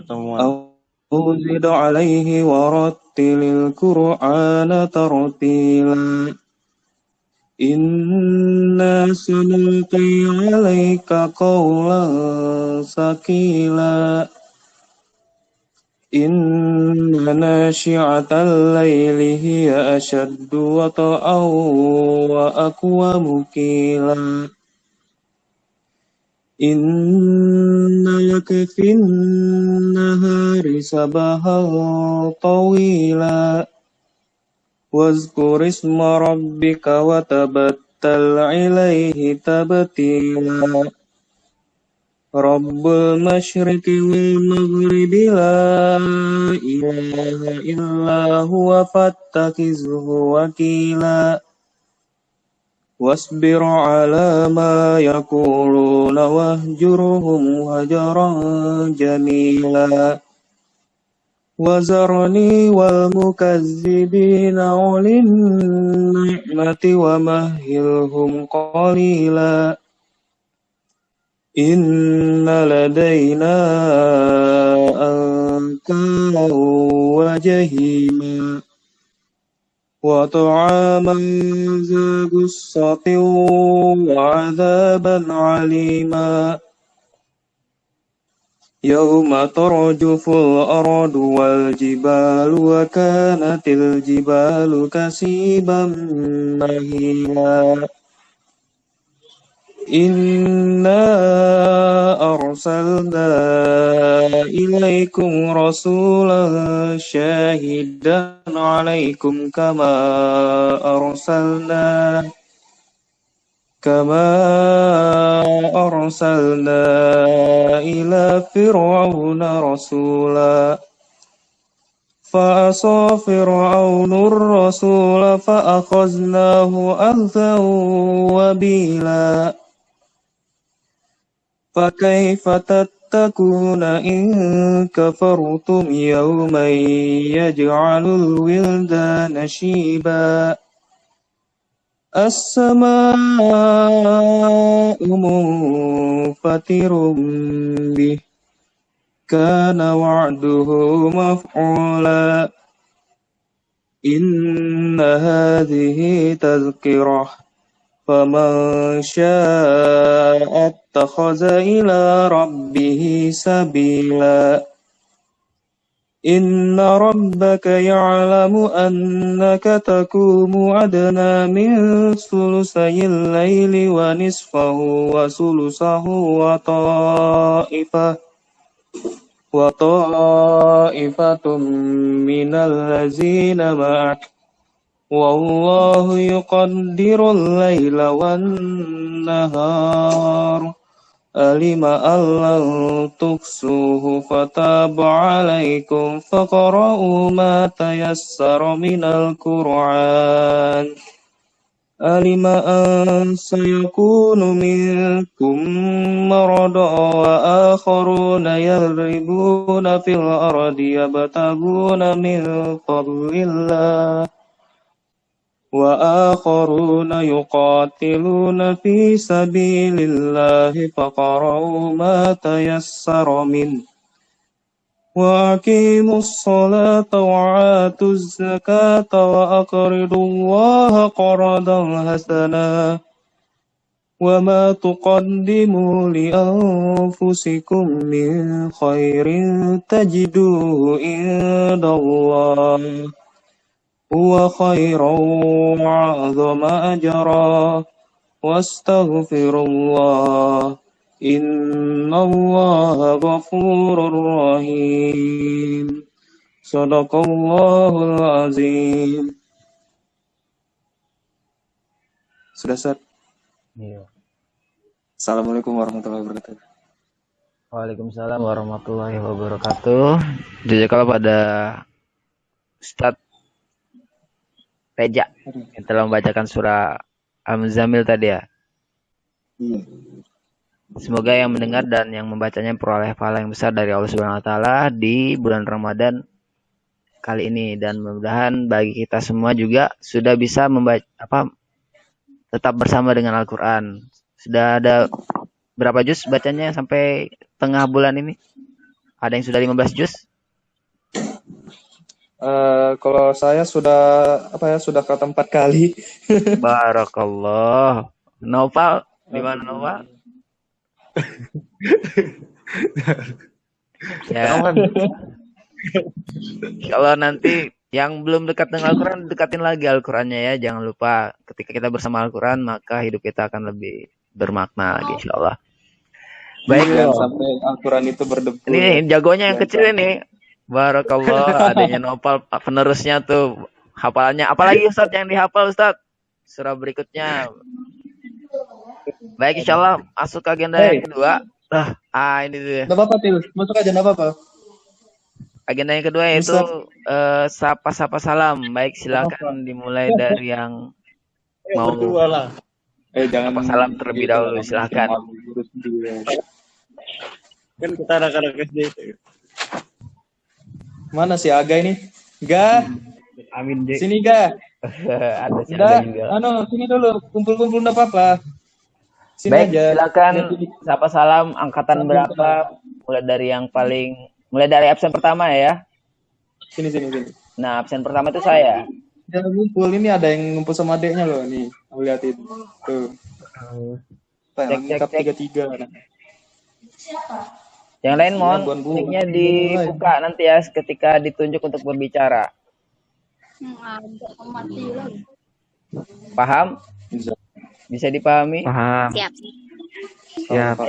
pertemuan. أو زد عليه ورتل القرآن ترتيلا إنا سنلقي عليك قولا ثقيلا إن ناشئة الليل هي أشد وطئا وأقوم قيلا إن لك في النهار سبحا طويلا واذكر اسم ربك وتبتل إليه تبتيلا رب المشرق والمغرب لا إله إلا هو فاتخذه وكيلا واصبر على ما يقولون واهجرهم هجرا جميلا وذرني والمكذبين أولي النعمة ومهلهم قليلا إن لدينا أنكالا وجحيما وطعاما ذا غصة وعذابا عليما يوم ترجف الأرض والجبال وكانت الجبال كثيبا مهيلا إنا أرسلنا إليكم رسولا شاهدا عليكم كما أرسلنا إلى فرعون رسولا فعصى فرعون الرسول فأخذناه أخذا وبيلا فكيف تتقون إن كفرتم يوما يجعل الولدان شيبا السماء منفطر به كان وعده مفعولا إن هذه تذكرة فمن شاء اتخذ إلى ربه سبيلا إن ربك يعلم أنك تقوم أدنى من ثلثي الليل ونصفه وثلثه وطائفة من الذين معك والله يقدر الليل والنهار علم أن لن تحصوه فتاب عليكم فاقرؤوا ما تيسر من القرآن علم أن سيكون منكم مرضى وآخرون يضربون في الأرض يبتغون من فضل الله وآخرون يقاتلون في سبيل الله فاقرؤوا ما تيسر منه وأقيموا الصلاة وآتوا الزكاة وأقرضوا الله قرضا حسنا وما تقدموا لأنفسكم من خير تجدوه عند الله هو خيرا وأعظم أجرا واستغفروا الله إن الله غفور رحيم صدق الله العظيم. Sudah, Ustaz? Iya. Assalamualaikum warahmatullahi wabarakatuh. Waalaikumsalam warahmatullahi wabarakatuh. Jazakallah pada Ustadz Reja yang telah membacakan surah Al-Muzammil tadi ya. Iya. Semoga yang mendengar dan yang membacanya peroleh pahala yang besar dari Allah Subhanahu wa taala di bulan Ramadan kali ini, dan mudah-mudahan bagi kita semua juga sudah bisa tetap bersama dengan Al-Qur'an. Sudah ada berapa juz bacanya sampai tengah bulan ini? Ada yang sudah 15 juz? Kalau saya sudah kata 4 kali. Barakallah. Nopal, di mana Nopal? Ya, kalau nanti yang belum dekat dengan Al-Quran, dekatin lagi Al-Qurannya ya. Jangan lupa, ketika kita bersama Al-Quran, maka hidup kita akan lebih bermakna lagi, insya Allah. Baik, Jangan sampai Al-Quran itu berdebu. ini jagonya yang kecil ini. Barakallah, adanya Nopal, penerusnya tuh hafalannya. Apalagi Ustadz yang dihafal Ustadz? Surah berikutnya. Baik, insya Allah masuk ke agenda yang kedua. Ini dia. Nggak apa-apa, Til. Masuk aja, nggak apa-apa. Agenda yang kedua yaitu sapa-sapa salam. Baik, silakan dimulai dari yang mau Jangan sapa salam terlebih dahulu, silakan. Kan kita anak-anak SD itu. Mana si Aga ini? Ga, Amin J. sini Ga. Ada si Udah, Aga juga. sini dulu. Kumpul-kumpul nggak apa-apa. Sini Baik, aja. silakan sapa salam angkatan berapa? Mulai dari absen pertama ya. Sini. Nah, absen pertama itu saya. Jangan ngumpul, ini ada yang ngumpul sama adeknya loh nih. Aku liatin. Tuh. Cek. 33. Yang lain mohon Buan Bu. mic-nya dibuka nanti ya ketika ditunjuk untuk berbicara. Paham? Bisa dipahami? Paham. Siap. Siap.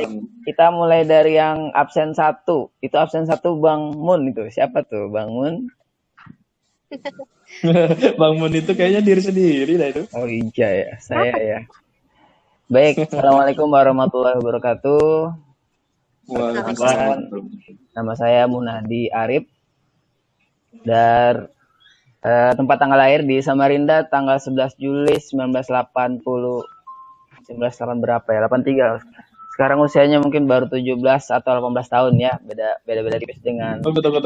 Kita mulai dari yang absen 1. Itu absen 1 Bang Mun itu. Siapa tuh Bang Mun? Bang Mun itu kayaknya diri sendiri lah itu. Oh iya ya, saya ya. Baik, Assalamualaikum warahmatullahi wabarakatuh. Waalaikumsalam. Nama saya Munadi Arif. Dan tempat tanggal lahir di Samarinda tanggal 11 Juli 1980. 19 berapa ya? 83. Sekarang usianya mungkin baru 17 atau 18 tahun ya. Beda tipis dengan Tunggu. Ya.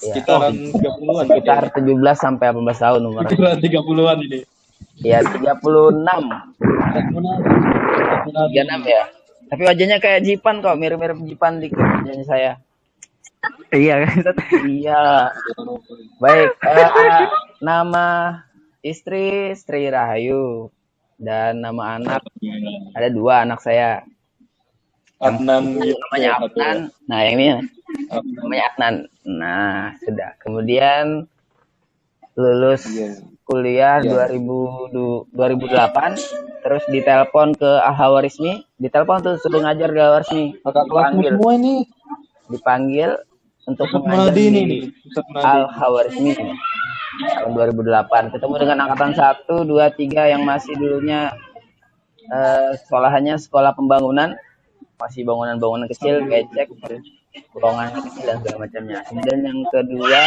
Sekitaran 30-an. sekitar 17 sampai 18 tahun umurnya. Sekitaran 30-an ini. Ya, 36. 36 ya. Tapi wajahnya kayak Jipan kok, mirip-mirip Jipan dikit wajahnya saya. Iya kan? Iya. Baik, nama istri Sri Rahayu dan nama anak ada 2 anak saya. Adnan. Namanya Adnan. Nah, yang ini namanya Adnan. Nah, sudah. Kemudian lulus kuliah 2008, terus ditelepon ke Al-Hawarizmi, ditelepon tuh sudah ngajar di Al-Hawarizmi. Kakak kelasmu semua ini. Dipanggil untuk Ustaz mengajar Munadi ini di nih. Ustaz Munadi. Al-Hawarizmi tahun 2008. Ketemu dengan angkatan 1, 2, 3 yang masih dulunya sekolahannya sekolah pembangunan, masih bangunan-bangunan kecil, becek, ruangan kecil dan segala macamnya. Kemudian yang kedua,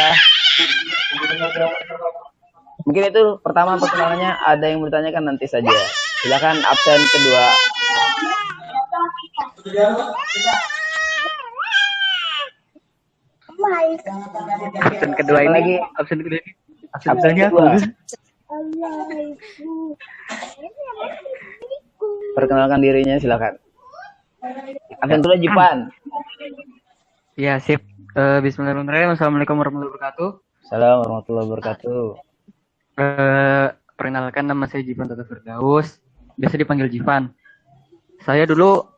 mungkin itu pertama perkenalannya. Ada yang bertanyakan nanti saja. Silakan absen kedua. Absen kedua ini. Lagi Absen kedua ini. absen kedua. Perkenalkan dirinya, silakan. Absen kedua Jipan. Iya, sip. Bismillahirrahmanirrahim. Assalamualaikum warahmatullahi wabarakatuh. Assalamualaikum warahmatullahi wabarakatuh. Perkenalkan, nama saya Jivan Tata Firdaus. Biasa dipanggil Jivan. Saya dulu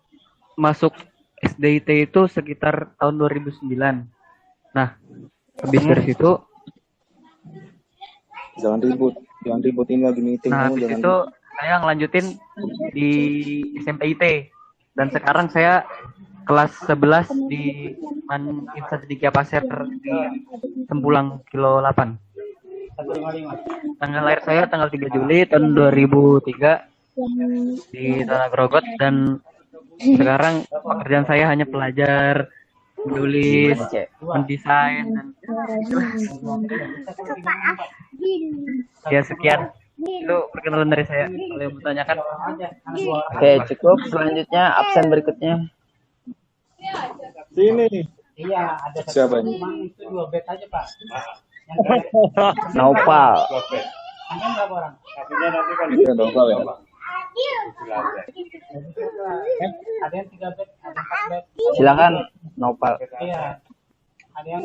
masuk SDIT itu sekitar tahun 2009. Nah, habis dari situ, Jangan ribut ini lagi meeting. nah kamu habis jangan. itu saya ngelanjutin di SMPIT. Dan sekarang saya kelas 11 di Instansi Dikya Pasir di Sempulang Kilo 8. Tanggal lahir saya tanggal 3 Juli tahun 2003 di Tanah Grogot, dan sekarang pekerjaan saya hanya pelajar, menulis, mendesain, dan ya sekian. Itu perkenalan dari saya. Kalau yang bertanyakan, Oke, cukup. Selanjutnya absen berikutnya. Sini. Siapa ini? Naupal. Ya, Nopal ya. Silakan Naupal. Eh,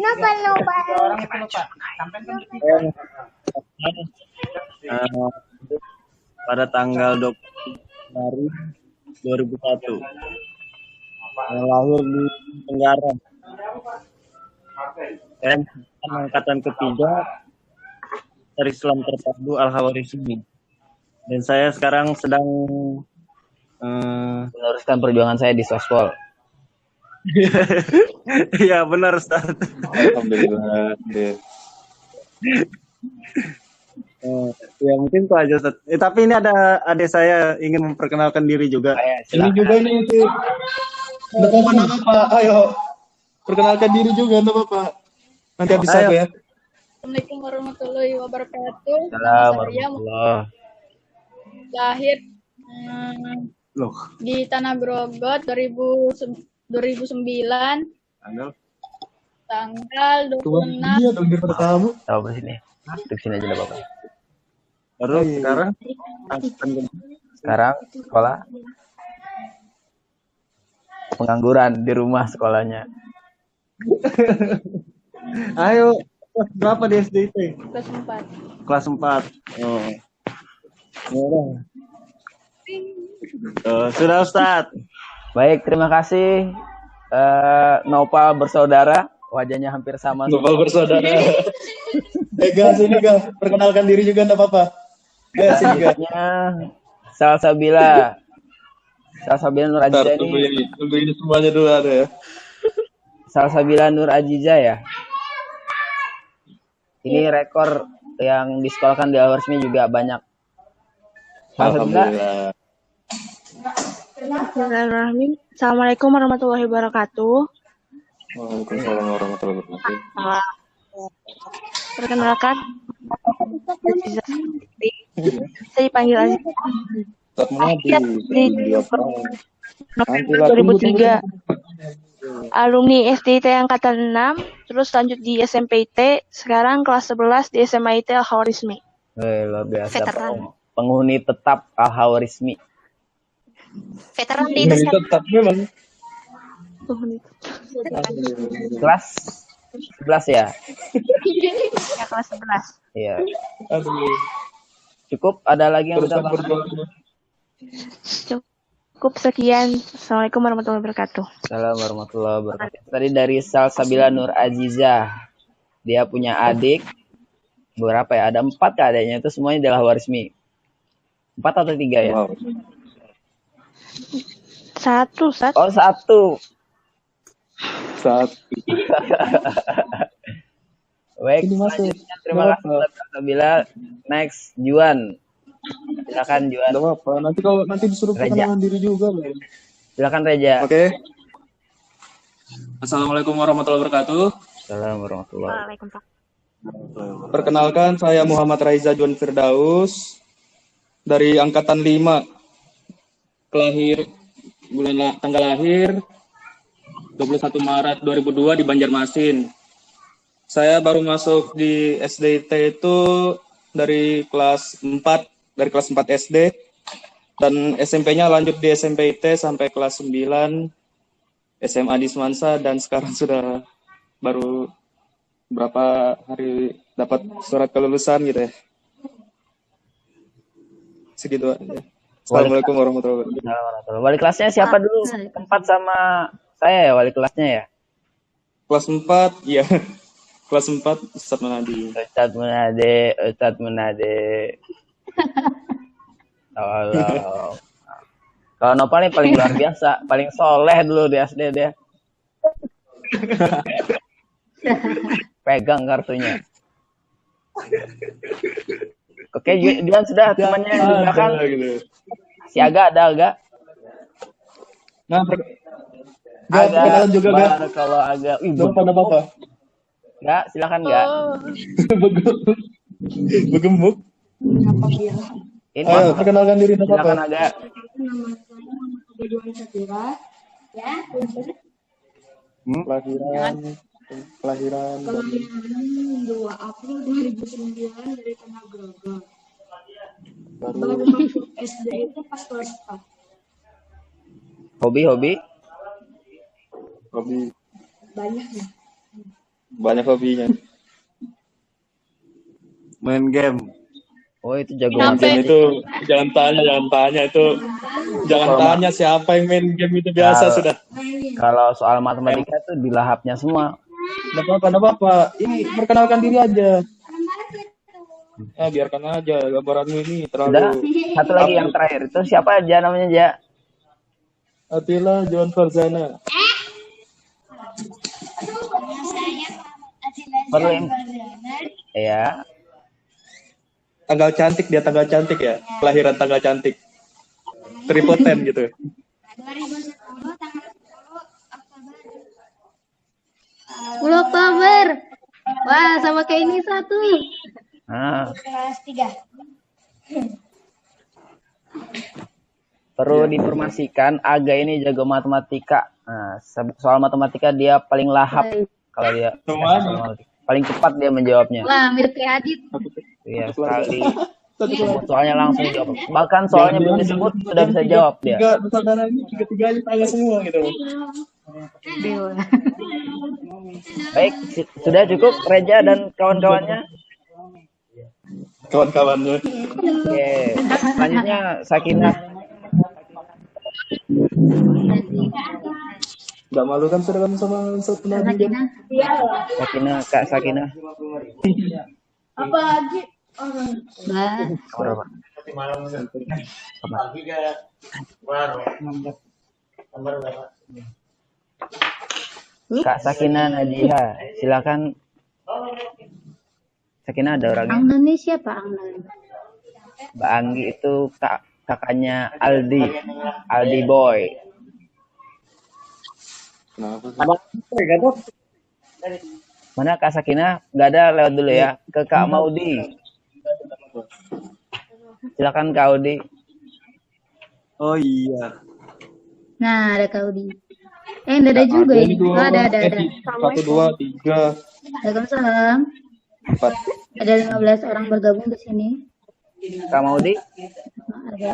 pada tanggal 20 Januari 2001 yang lahir di Tenggara. Saya angkatan ketiga dari Islam Terpadu Al-Khawarizmi. Dan saya sekarang sedang meneruskan perjuangan saya di Sospol. Iya benar Ustaz. Alhamdulillah. Ya mungkin itu aja Ustaz. Tapi ini ada adik saya ingin memperkenalkan diri juga. Ini juga nih itu. Enggak apa-apa, ayo. Perkenalkan diri juga enggak apa-apa. Nanti habis aku ya. Assalamualaikum warahmatullahi wabarakatuh. Salam Saya warahmatullah. lahir Loh, di Tanah Grogot 2009 tanggal Tuhan 26 dia dong daripada kamu. Tahu apa sini? Duduk sini aja lah Bapak. baru sekarang Sekarang sekolah pengangguran di rumah sekolahnya. Ayo, kelas berapa di SD itu? kelas 4. Kelas 4. Oh. Sudah Ustaz. Baik, terima kasih. Nopal bersaudara, wajahnya hampir sama. Nopal bersaudara. Sini Ga, perkenalkan diri juga enggak apa-apa. Sini Ga. Salsabila Nur Aziza Tunggu ini semuanya dulu ada ya. Salsabila Nur Aziza ya. Ini rekor yang disekolahkan di Al-Khawarizmi juga banyak. Salsabila. Alhamdulillah. Bismillahirrahmanirrahim. Assalamualaikum warahmatullahi wabarakatuh. Waalaikumsalam warahmatullahi wabarakatuh. Perkenalkan, saya dipanggil Aziz. Ustaz Munadi. November 2003. Alumni SDIT angkatan 6, terus lanjut di SMPIT, sekarang kelas 11 di SMIT Al-Khawarizmi. Luar biasa. Veteran. Penghuni tetap Al-Khawarizmi. Veteran di Ini tetap memang. Kelas 11 ya? Ya, kelas 11. Iya. Aduh. Cukup, ada lagi yang Teruskan udah perjuangan. Cukup sekian. Assalamualaikum warahmatullahi wabarakatuh. Assalamualaikum warahmatullahi wabarakatuh. Tadi dari Salsabila Nur Aziza. Dia punya adik. Berapa ya? Ada 4 adiknya. Itu semuanya adalah Al-Khawarizmi. 4 atau 3 ya? Wow. Satu. Oh, 1. Saat Baik, Ini masuk. selanjutnya terima kasih Ustaz Salsabila. Next, Juan. Silakan Juan. enggak apa-apa. Nanti disuruh Reja. perkenalan diri juga loh. Silakan Reja. Oke. Assalamualaikum warahmatullahi wabarakatuh. Assalamualaikum warahmatullahi Waalaikumsalam. Perkenalkan, saya Muhammad Raiza Juan Firdaus dari angkatan 5. Tanggal lahir 21 Maret 2002 di Banjarmasin. Saya baru masuk di SDIT itu dari kelas 4 SD, dan SMP-nya lanjut di SMPIT sampai kelas 9, SMA di Semansa, dan sekarang sudah baru berapa hari dapat surat kelulusan gitu ya. Segitu aja. Assalamualaikum warahmatullahi wabarakatuh. wabarakatuh. Wali kelasnya siapa dulu? Tempat sama saya ya wali kelasnya ya? Kelas 4, iya. Kelas 4, Ustaz Munadi. Ustadz Munade. Tolong. Kalau Nopal nih paling luar biasa, paling soleh dulu di SD dia. Pegang kartunya. Oke, Juan sudah temannya yang di belakang. Gitu. Si Aga ada Aga. Nah, perkenalan juga Ga. Kalau Aga. Lupa ada apa? Enggak, silakan enggak. Begembuk. Ini Ayo, perkenalkan diri enggak silakan apa-apa. Aga. Kelahiran 2 April 2009 dari Tanah Grogot. Baru masuk SD itu pas kelas 4. Hobi. hobi Banyak ya. Banyak hobinya. Main game. Oh, itu jago Kenapa? matematika. Game itu jangan tanya itu. Jangan tanya siapa yang main game itu biasa Kalau- sudah. Kalau soal matematika tuh di lahapnya semua. Nggak apa-apa. Ini perkenalkan diri aja. Ya biarkan aja gambaranmu ini Udah, terlalu. satu lagi yang terakhir itu siapa aja namanya Ja? Atila John Farzana. Perlu yang ya. Tanggal cantik dia tanggal cantik ya. Kelahiran tanggal cantik. Triple 10 gitu. 2010 tanggal 10 Oktober. Wah, sama kayak ini satu. Nah, kelas 3. perlu diinformasikan Aga ini jago matematika. Nah, soal matematika dia paling lahap kalau dia paling cepat dia menjawabnya. Wah, mirip kayak Adit. Iya sekali. Soalnya langsung jawab. Bahkan soalnya belum disebut sudah bisa jawab dia. Tiga ini tiga-tiganya tanya semua gitu. Dewa. Baik, sudah cukup Reja dan kawan-kawannya. Kawan-kawannya. Oke, selanjutnya Sakinah. Gak malu kan sudah kan sama satu nabi kan? Sakinah, Kak Sakinah. Apa lagi? Bah, Berapa? Kak Sakinah Najiha, silakan. Sakinah ada orangnya. Angnan ini siapa Angnan? Mbak Anggi itu kakaknya Aldi, Aldi Boy. Mana Kak Sakinah? Nggak ada, lewat dulu ya. Ke Kak Maudi. Silakan Kak Audi. Oh iya. Nah, ada Kaudi. Enggak ada juga ini. Oh, ada. 1, 2, 3, Waalaikumsalam. 4. Ada 15 orang bergabung di sini. Kak Maudi. Ada.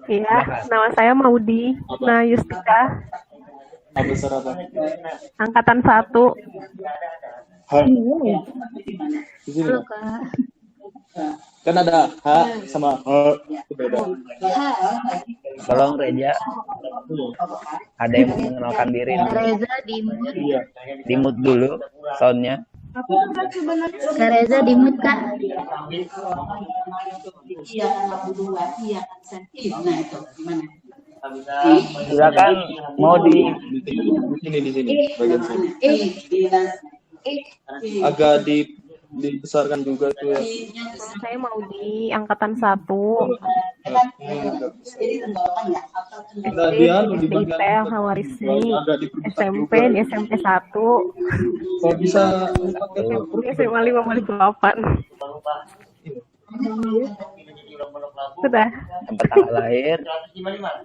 Iya, nama saya Maudi Nayustika, Apa besar apa? angkatan 1. H. Di sini. Halo, Kak. Kan ada H sama H itu beda. Tolong Reja. Ada yang mau mengenalkan diri. Reza di mute. Iya. Di mute dulu soundnya. Kak Reza di mute, Kak. Silakan mau di Di sini bagian sini. Agak dibesarkan juga tuh ya. Nama saya Maudi, angkatan 1. Nah, dia SD di bagian PL Hawarismi, agak diperberat SMP juga. di SMP 1, Kalau bisa SMA 5/8. Sudah. tempat tanggal lahir.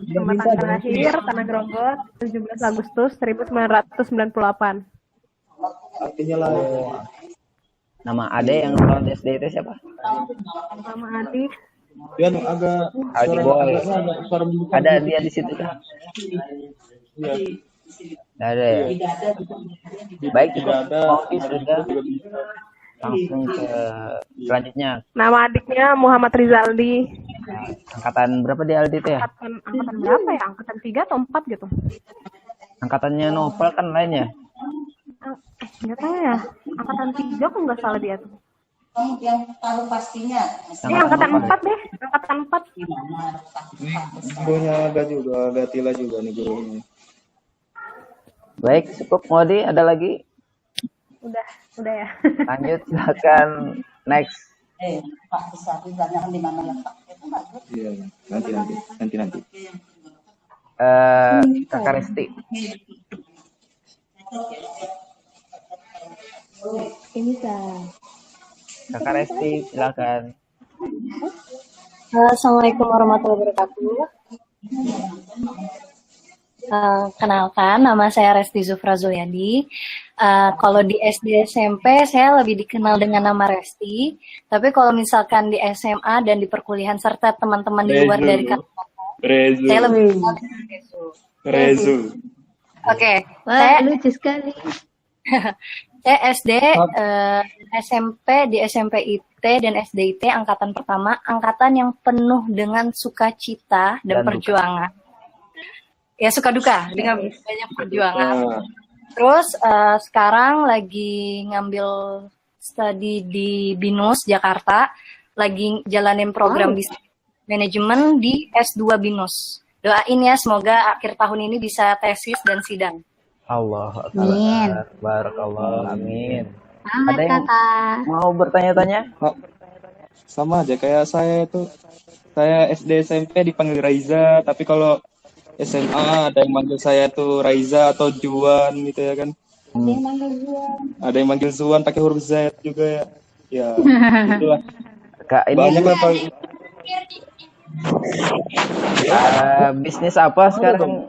Tempat tanggal lahir Tanah Grogot 17 Agustus 1998. artinya lah. Nama Ade yang lewat SD itu siapa? Nama Adik. Dia agak Aldi Boy. suara menunjukkan. Ada dia di situ kan? Iya. Nggak ada ya? Baik, Tidak ada. mau di sudah Juga bisa. langsung ke selanjutnya. Nama adiknya Muhammad Rizaldi. Angkatan berapa dia Aldi itu ya? Angkatan berapa ya? Angkatan 3 atau 4 gitu. Angkatannya Novel kan lainnya. Nggak tahu ya. Angkatan 3 kok nggak salah dia tuh. Yang tahu pastinya. Angkatan 4 deh. Angkatan 4. Gurunya agak Tila juga nih gurunya. Baik, cukup Modi, ada lagi? Udah ya. Lanjut, silakan next. Pak besar ditanya di mana letaknya itu bagus. Iya, nanti. Kakak Resti. Ini Kak. Kakak Resti, silakan. Assalamualaikum warahmatullahi wabarakatuh. Kenalkan, nama saya Resti Zufra Zuliandi. Kalau di SD SMP saya lebih dikenal dengan nama Resti. Tapi kalau misalkan di SMA dan di perkuliahan serta teman-teman di luar dari kantor, saya lebih dikenal dengan Rezu. Rezu. Oke, Wah, lucu sekali. Saya SD, SMP di SMP IT dan SDIT angkatan pertama, angkatan yang penuh dengan sukacita dan perjuangan. Ya suka duka dengan banyak perjuangan. Terus sekarang lagi ngambil studi di BINUS Jakarta, lagi jalanin program bisnis manajemen di S2 BINUS. Doain ya, semoga akhir tahun ini bisa tesis dan sidang. Allah Amin. Barakallah, amin. Selamat Ada yang kakak. mau bertanya-tanya? Sama aja kayak saya itu. Saya SD SMP dipanggil Raiza, tapi kalau SMA ada yang manggil saya tuh Raiza atau Juan gitu ya kan. Ada yang manggil Zuan pakai huruf Z juga ya. Ya, itulah. Kak, ini Banyak lah Pak. bisnis apa sekarang?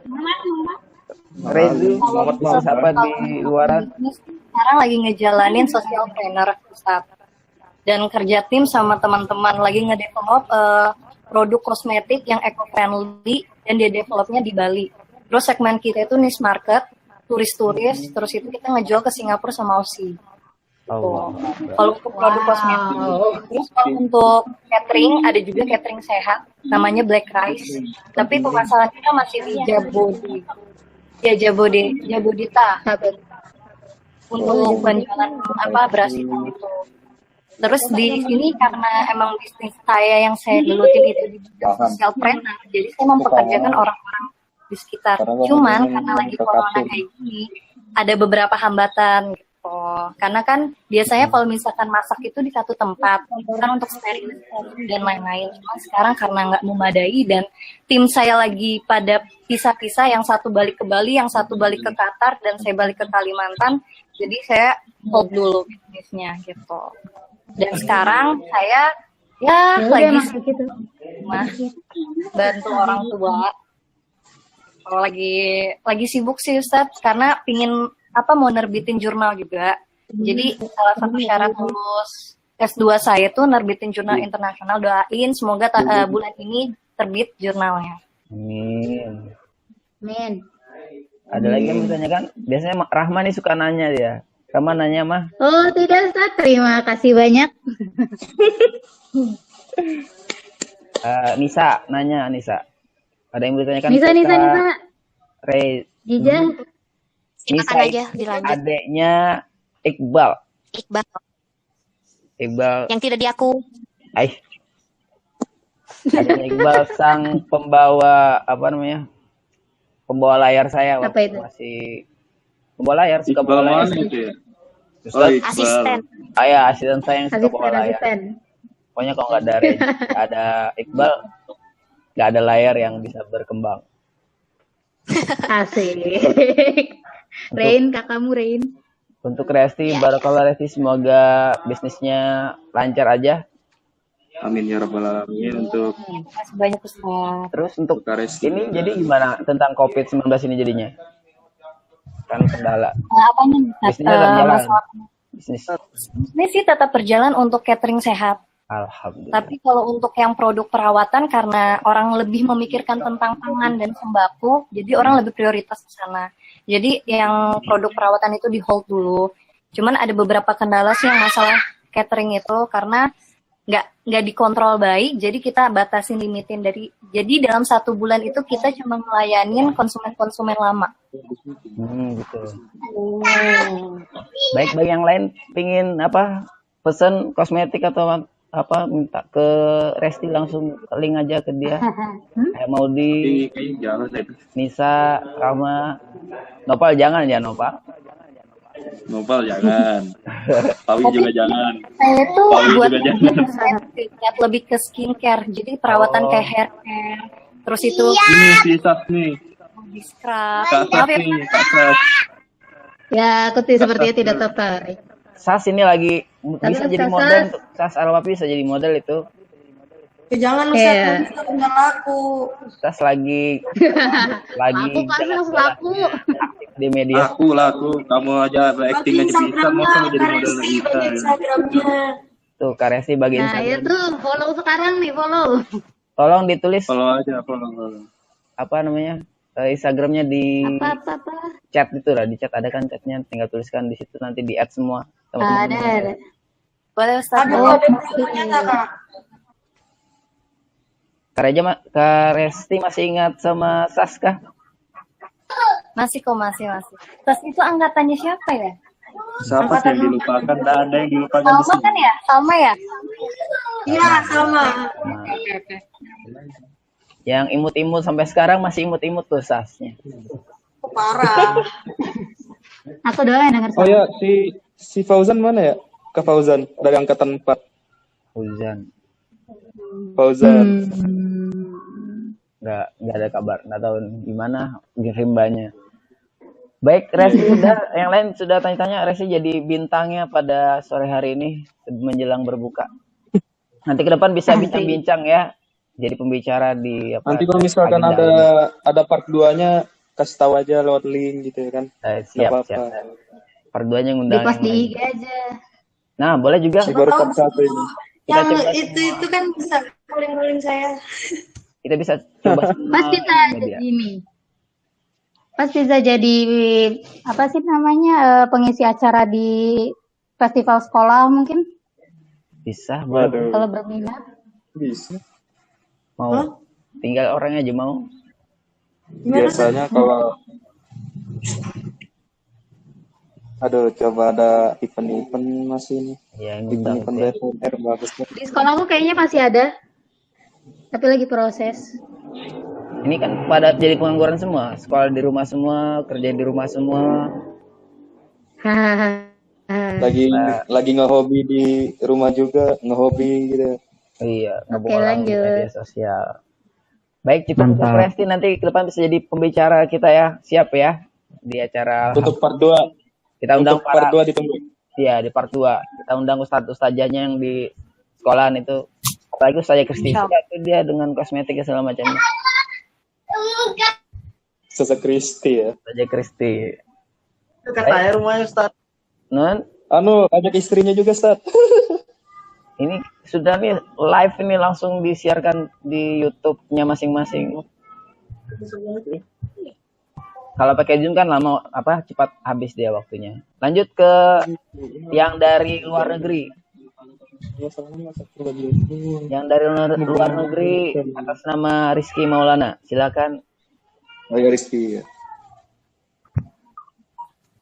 Rezi, bisnis apa di luaran? Sekarang lagi ngejalanin social planner Ustaz. Dan kerja tim sama teman-teman lagi ngedevelop produk kosmetik yang eco-friendly dan dia developnya di Bali. Terus segmen kita itu niche market, turis-turis, terus itu kita ngejual ke Singapura sama Aussie. Allah. Kalau untuk produk kosmetik, terus kalau untuk catering ada juga catering sehat, namanya Black Rice. Tapi pemasaran kita masih di Jabodita. Untuk penjualan beras hitam itu. Terus di sini karena emang bisnis saya yang saya gelutin itu di bidang social planner, jadi saya mempekerjakan orang-orang di sekitar. Cuman karena lagi corona kayak gini, ada beberapa hambatan gitu. Karena kan biasanya kalau misalkan masak itu di satu tempat, kan untuk sterilisasi dan lain-lain. Cuma sekarang karena nggak memadai dan tim saya lagi pada pisah-pisah, yang satu balik ke Bali, yang satu balik ke Qatar, dan saya balik ke Kalimantan. Jadi saya hold dulu bisnisnya gitu. Dan sekarang saya lagi bantu orang tua. Kalau lagi sibuk sih Ustadz, karena pingin mau nerbitin jurnal juga. Jadi salah satu syarat lulus S2 saya tuh nerbitin jurnal internasional. Doain semoga bulan ini terbit jurnalnya. Amin. Amin. Ada lagi yang ditanyakan? Biasanya Rahma nih suka nanya dia. Rahma nanya mah. Oh tidak Ustaz, terima kasih banyak. Nisa nanya, Nisa. Ada yang ditanyakan? Nisa. Rey. Jija. Nisa aja dilanjut. Adeknya Iqbal. Yang tidak diaku. Adeknya Iqbal sang pembawa pembawa layar saya Apa itu? masih pembawa layar, suka bawa layar. Asisten. Asisten saya yang suka bawa layar. Pokoknya kalau nggak ada Iqbal, nggak ada layar yang bisa berkembang. Asik. Rain, kakakmu Rain. Untuk Resti, barakallah Resti, semoga bisnisnya lancar aja. Amin ya rabbal alamin. Untuk Terima kasih banyak Ustaz. Terus untuk Resti, ini jadi gimana tentang COVID-19 ini jadinya? Kan kendala. Apanya nih Ustaz? Bisnisnya tetap jalan. Bisnis. Ini sih tetap berjalan untuk catering sehat. Alhamdulillah. Tapi kalau untuk yang produk perawatan, karena orang lebih memikirkan tentang pangan dan sembako, jadi orang lebih prioritas ke sana. Jadi yang produk perawatan itu di hold dulu. Cuman ada beberapa kendala sih yang masalah catering itu, karena nggak dikontrol baik, jadi kita batasin limitin jadi dalam 1 bulan itu kita cuma melayanin konsumen lama. Gitu. Baik, bagi yang lain pingin pesen kosmetik atau minta ke Resti langsung link aja ke dia. Mau di Nisa, Rama, Nopal jangan ya Nopal. Nopal jangan. Pawi juga jangan. Saya tuh Pawi buat juga jangan. lebih ke skincare, jadi perawatan kayak hair care, terus itu Ini si Sas nih. body scrub. Kak Sas Maaf ya, nih, Kak Sas. Ya, aku sepertinya tidak tertarik. Sas ini lagi bisa Tapi jadi Sas- model untuk Sas Alwapi, bisa jadi model itu. Jangan Iya. Ustaz, nanti nggak laku. Sas lagi Aku kan harus laku. aktif di media. Laku, kamu aja acting aja bisa, masa mau jadi model kita ya. Instagramnya. Tuh Kak Resti bagi Nah, Instagram. itu follow sekarang nih, follow. Tolong ditulis Follow aja, follow. apa namanya? Instagramnya di Apa? chat itu lah, di chat ada kan chatnya, tinggal tuliskan di situ nanti di add semua sama Ada. teman-teman. Boleh Ustaz. Oh, Kak Resti masih ingat sama Saska? Masih kok, masih. Terus itu angkatannya siapa ya? Siapa sih yang dilupakan? Tidak ada yang dilupakan di Salma sini. kan ya? Salma ya? Iya, sama. Oke. Yang imut-imut sampai sekarang masih imut-imut tuh Sasnya. Parah. Aku doang yang denger Oh ya, si Fauzan mana ya? Kak Fauzan dari angkatan 4. Fauzan. Nggak ada kabar, nggak tahu gimana rimbanya. Baik, Resi sudah, yang lain sudah tanya-tanya. Resi jadi bintangnya pada sore hari ini menjelang berbuka. Nanti ke depan bisa bincang-bincang ya, jadi pembicara di apa? Nanti kalau misalkan ada part 2-nya, kasih tahu aja lewat link gitu ya kan. Siap. Part 2-nya ngundang. Di post di IG aja. Nah, boleh juga. Si baru part 1 ini. Yang itu kan bisa rolling saya. Kita bisa coba. Pas bisa jadi ini. Pas bisa jadi apa sih namanya pengisi acara di festival sekolah mungkin? Bisa, Waduh. Kalau berminat. Bisa. Mau tinggal orangnya aja mau. Biasanya kalau coba ada event-event masih ini. Ya, event-event BSMR bagus. Di sekolahku kayaknya masih ada. Tapi lagi proses. Ini kan pada jadi pengangguran semua, sekolah di rumah semua, kerja di rumah semua. Lagi ngehobi di rumah juga, ngehobi gitu. Iya, Oke, lanjut. media sosial. Baik, cukup untuk Resti, nanti ke depan bisa jadi pembicara kita ya. Siap ya di acara Untuk part 2. kita undang part 2 ditunggu. Iya, di part 2. Kita undang ustadzanya yang di sekolahan itu. Apalagi Ustazah Kristi itu dia dengan kosmetik segala macamnya. Ustazah Kristi ya. Ustazah Kristi. Katanya rumahnya Ustaz. Non? Ajak istrinya juga, Ustaz. Ini sudah nih live ini langsung disiarkan di YouTube-nya masing-masing. Kalau pakai Zoom kan lama cepat habis dia waktunya. Lanjut ke yang dari luar negeri. Yang dari luar negeri atas nama Rizky Maulana. Silakan. Oh ya, Rizky ya.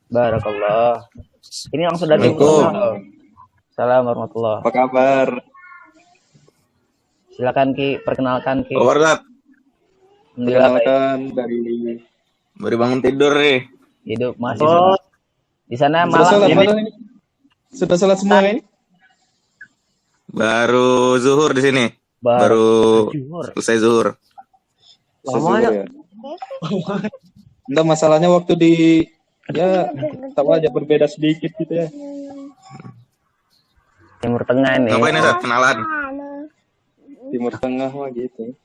Barakallah. Ini langsung dari Assalamualaikum warahmatullahi. Apa kabar? Silakan Ki, perkenalkan Ki. Kabar, Perkenalkan dari baru bangun tidur nih. Hidup masih di sana malam ini. Sudah salat semua ini? Baru zuhur di sini. Baru selesai zuhur. Lama ya. Enggak, masalahnya waktu di tahu aja berbeda sedikit gitu ya. Timur Tengah ini. Ngapain nih, Zat? Kenalan. Timur Tengah mah gitu.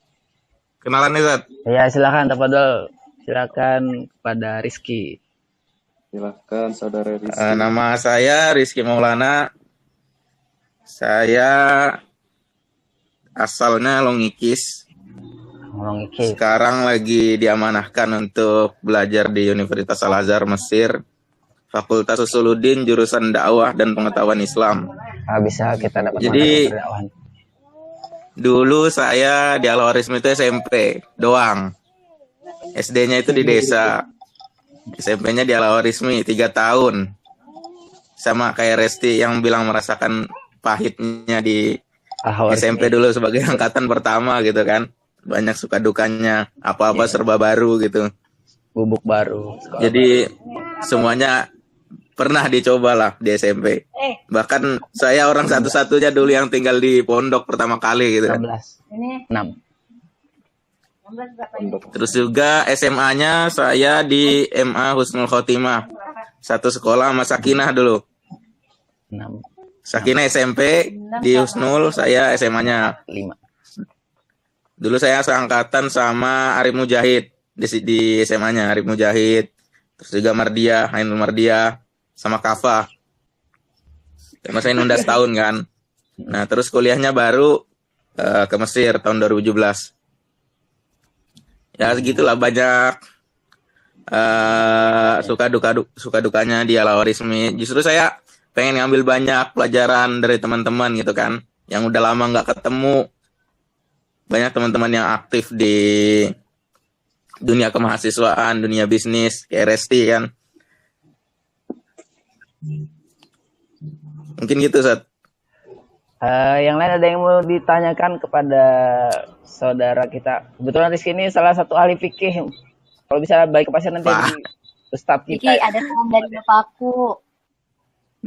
Kenalan nih, Zat. Ya, silakan tafadhol. Silakan kepada Rizky. Silakan saudara Rizky. Nama saya Rizky Maulana. Saya asalnya Longikis. Sekarang lagi diamanahkan untuk belajar di Universitas Al-Azhar Mesir, Fakultas Usuluddin, jurusan dakwah dan pengetahuan Islam. Bisa kita dapat. Jadi dulu saya di Al-Warismi itu SMP doang. SD-nya itu di desa. SMP-nya di Al-Warismi 3 tahun. Sama kayak Resti yang bilang merasakan pahitnya di SMP dulu sebagai angkatan pertama gitu kan. Banyak suka dukanya, apa-apa serba baru gitu. Bubuk baru. Jadi semuanya pernah dicoba lah di SMP. Bahkan saya orang satu-satunya dulu yang tinggal di pondok pertama kali gitu kan. 6. Terus juga SMA-nya saya di MA Husnul Khotimah. Satu sekolah sama Sakinah dulu. 6. Sakinah SMP, di Husnul saya SMA-nya 5. Dulu saya seangkatan sama Arif Mujahid di SMA-nya, Arif Mujahid. Terus juga Mardia, Ainul Mardia sama Kafa. Karena saya nunda setahun kan. Nah, terus kuliahnya baru ke Mesir tahun 2017. Ya segitulah banyak suka dukanya di Al-Khawarizmi. Justru saya pengen ngambil banyak pelajaran dari teman-teman gitu kan, yang udah lama nggak ketemu. Banyak teman-teman yang aktif di dunia kemahasiswaan, dunia bisnis, kayak Resti kan. Mungkin gitu, Sat. Yang lain ada yang mau ditanyakan kepada saudara kita? Kebetulan Rizky ini salah satu ahli fikih. Kalau bisa baik ke pasar nanti di Ustadz Iki kita. ada salam dari bapakku.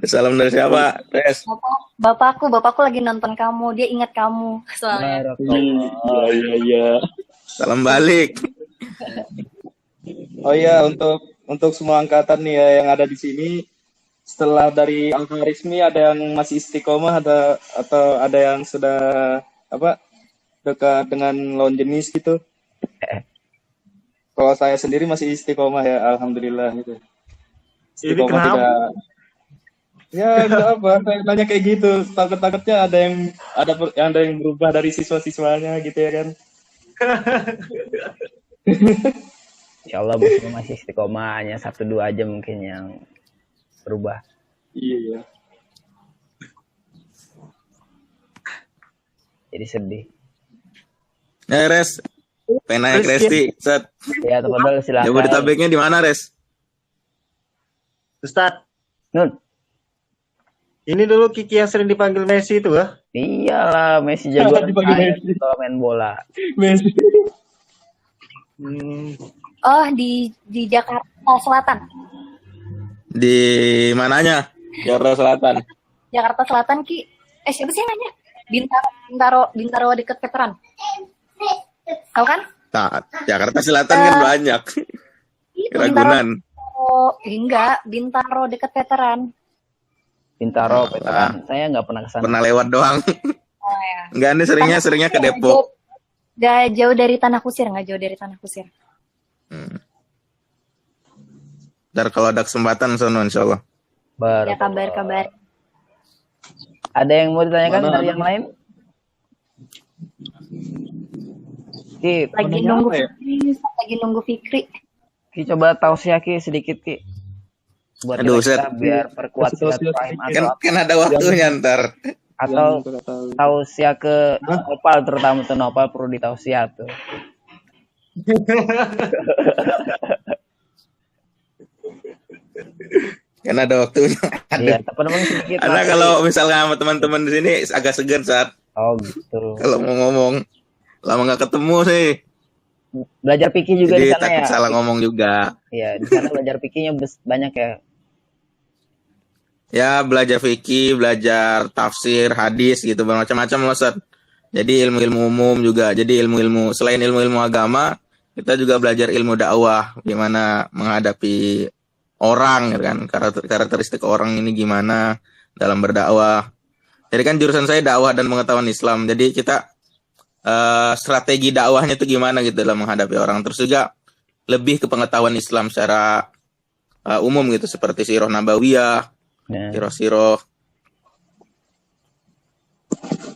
Salam dari siapa, Res? Bapakku lagi nonton kamu, dia ingat kamu soalnya. Iya. Salam balik. Oh iya, untuk semua angkatan nih ya yang ada di sini, setelah dari Al-Khawarizmi ada yang masih istiqomah, atau ada yang sudah dekat dengan lawan jenis gitu. Kalau saya sendiri masih istiqomah ya, alhamdulillah gitu. Istiqomah tidak. Ya enggak apa, saya nanya kayak gitu. Takut-takutnya ada yang berubah dari siswa-siswanya gitu ya kan. Insya Allah bosnya masih istiqomah, hanya 1-2 aja mungkin yang berubah. Iya. Jadi sedih. Ya, Res. Pengen nanya ke Resti, Sat. Ya, tafadhol silakan. Jabodetabeknya di mana, Res? Ustadz, Nun. Ini dulu Kiki yang sering dipanggil Messi itu ya? Iyalah, Messi jagoan kalau main bola. Messi. Oh, di Jakarta Selatan. Di mananya? Jakarta Selatan. Jakarta Selatan, Ki. Siapa sih yang nanya? Bintaro deket veteran. Tahu kan? Nah, Jakarta Selatan kan banyak. Ragunan. Enggak, Bintaro deket veteran. Bintaro, veteran. Saya nggak pernah kesana. Pernah lewat doang. Oh ya. Enggak, ini seringnya ke Depok. Gak jauh dari Tanah Kusir. Ntar kalau ada kesempatan sono insyaallah. Ya kabar. Ada yang mau ditanyakan dari yang lain? Ki, Lagi nunggu Fikri. Ki coba tausiah Ki sedikit Ki. Buat kita biar perkuat silaturahim kan ada waktunya ntar. Atau tausiah ke Nopal, terutama tuh Nopal perlu ditausiah tuh. Kan ada waktunya. Iya, teman-teman sedikit. Ada kalau misalnya sama teman-teman di sini agak segan Saat. Oh gitu. Kalau mau ngomong lama nggak ketemu sih. Belajar fikih juga di sana ya. Salah ngomong juga. Iya, di sana belajar fikihnya banyak ya. Ya, belajar fikih, belajar tafsir, hadis gitu, bermacam-macam Ustaz. Jadi ilmu-ilmu umum juga. Jadi ilmu-ilmu selain ilmu-ilmu agama, kita juga belajar ilmu dakwah, gimana menghadapi orang gitu kan, karakteristik orang ini gimana dalam berdakwah. Jadi kan jurusan saya dakwah dan pengetahuan Islam. Jadi kita strategi dakwahnya itu gimana gitu dalam menghadapi orang. Terus juga lebih ke pengetahuan Islam secara umum gitu, seperti sirah nabawiyah, sirah-sirah.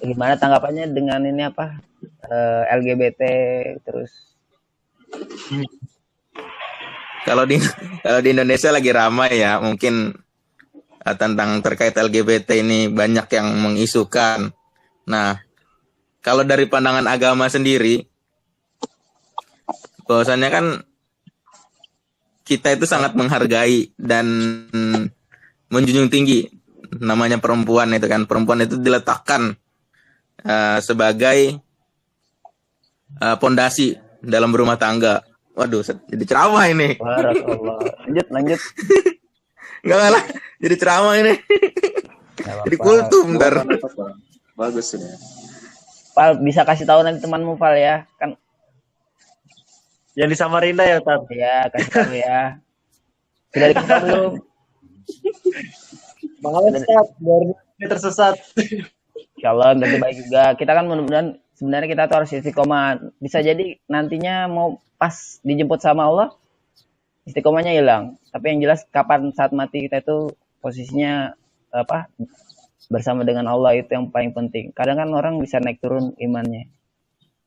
Gimana tanggapannya dengan ini LGBT terus? Kalau di Indonesia lagi ramai ya, mungkin tentang terkait LGBT ini banyak yang mengisukan. Nah, kalau dari pandangan agama sendiri, bahwasannya kan kita itu sangat menghargai dan menjunjung tinggi namanya perempuan itu kan. Perempuan itu diletakkan sebagai pondasi dalam berumah tangga. Waduh, jadi ceramah ini. Lanjut. Enggak lah, jadi ceramah ini. Jadi kultum ntar. Bagus ini. Pal, bisa kasih tahu nanti temanmu Pal ya, kan yang di Samarinda ya, Tat? Ya, kasih tahu ya. Sudah dikasih belum? Males, Tat, biar tersesat. Insyaallah nanti baik juga. Kita kan mudah-mudahan sebenarnya kita tuh harus istiqomah. Bisa jadi nantinya mau pas dijemput sama Allah, istiqomahnya hilang. Tapi yang jelas kapan saat mati kita itu posisinya bersama dengan Allah, itu yang paling penting. Kadang kan orang bisa naik turun imannya.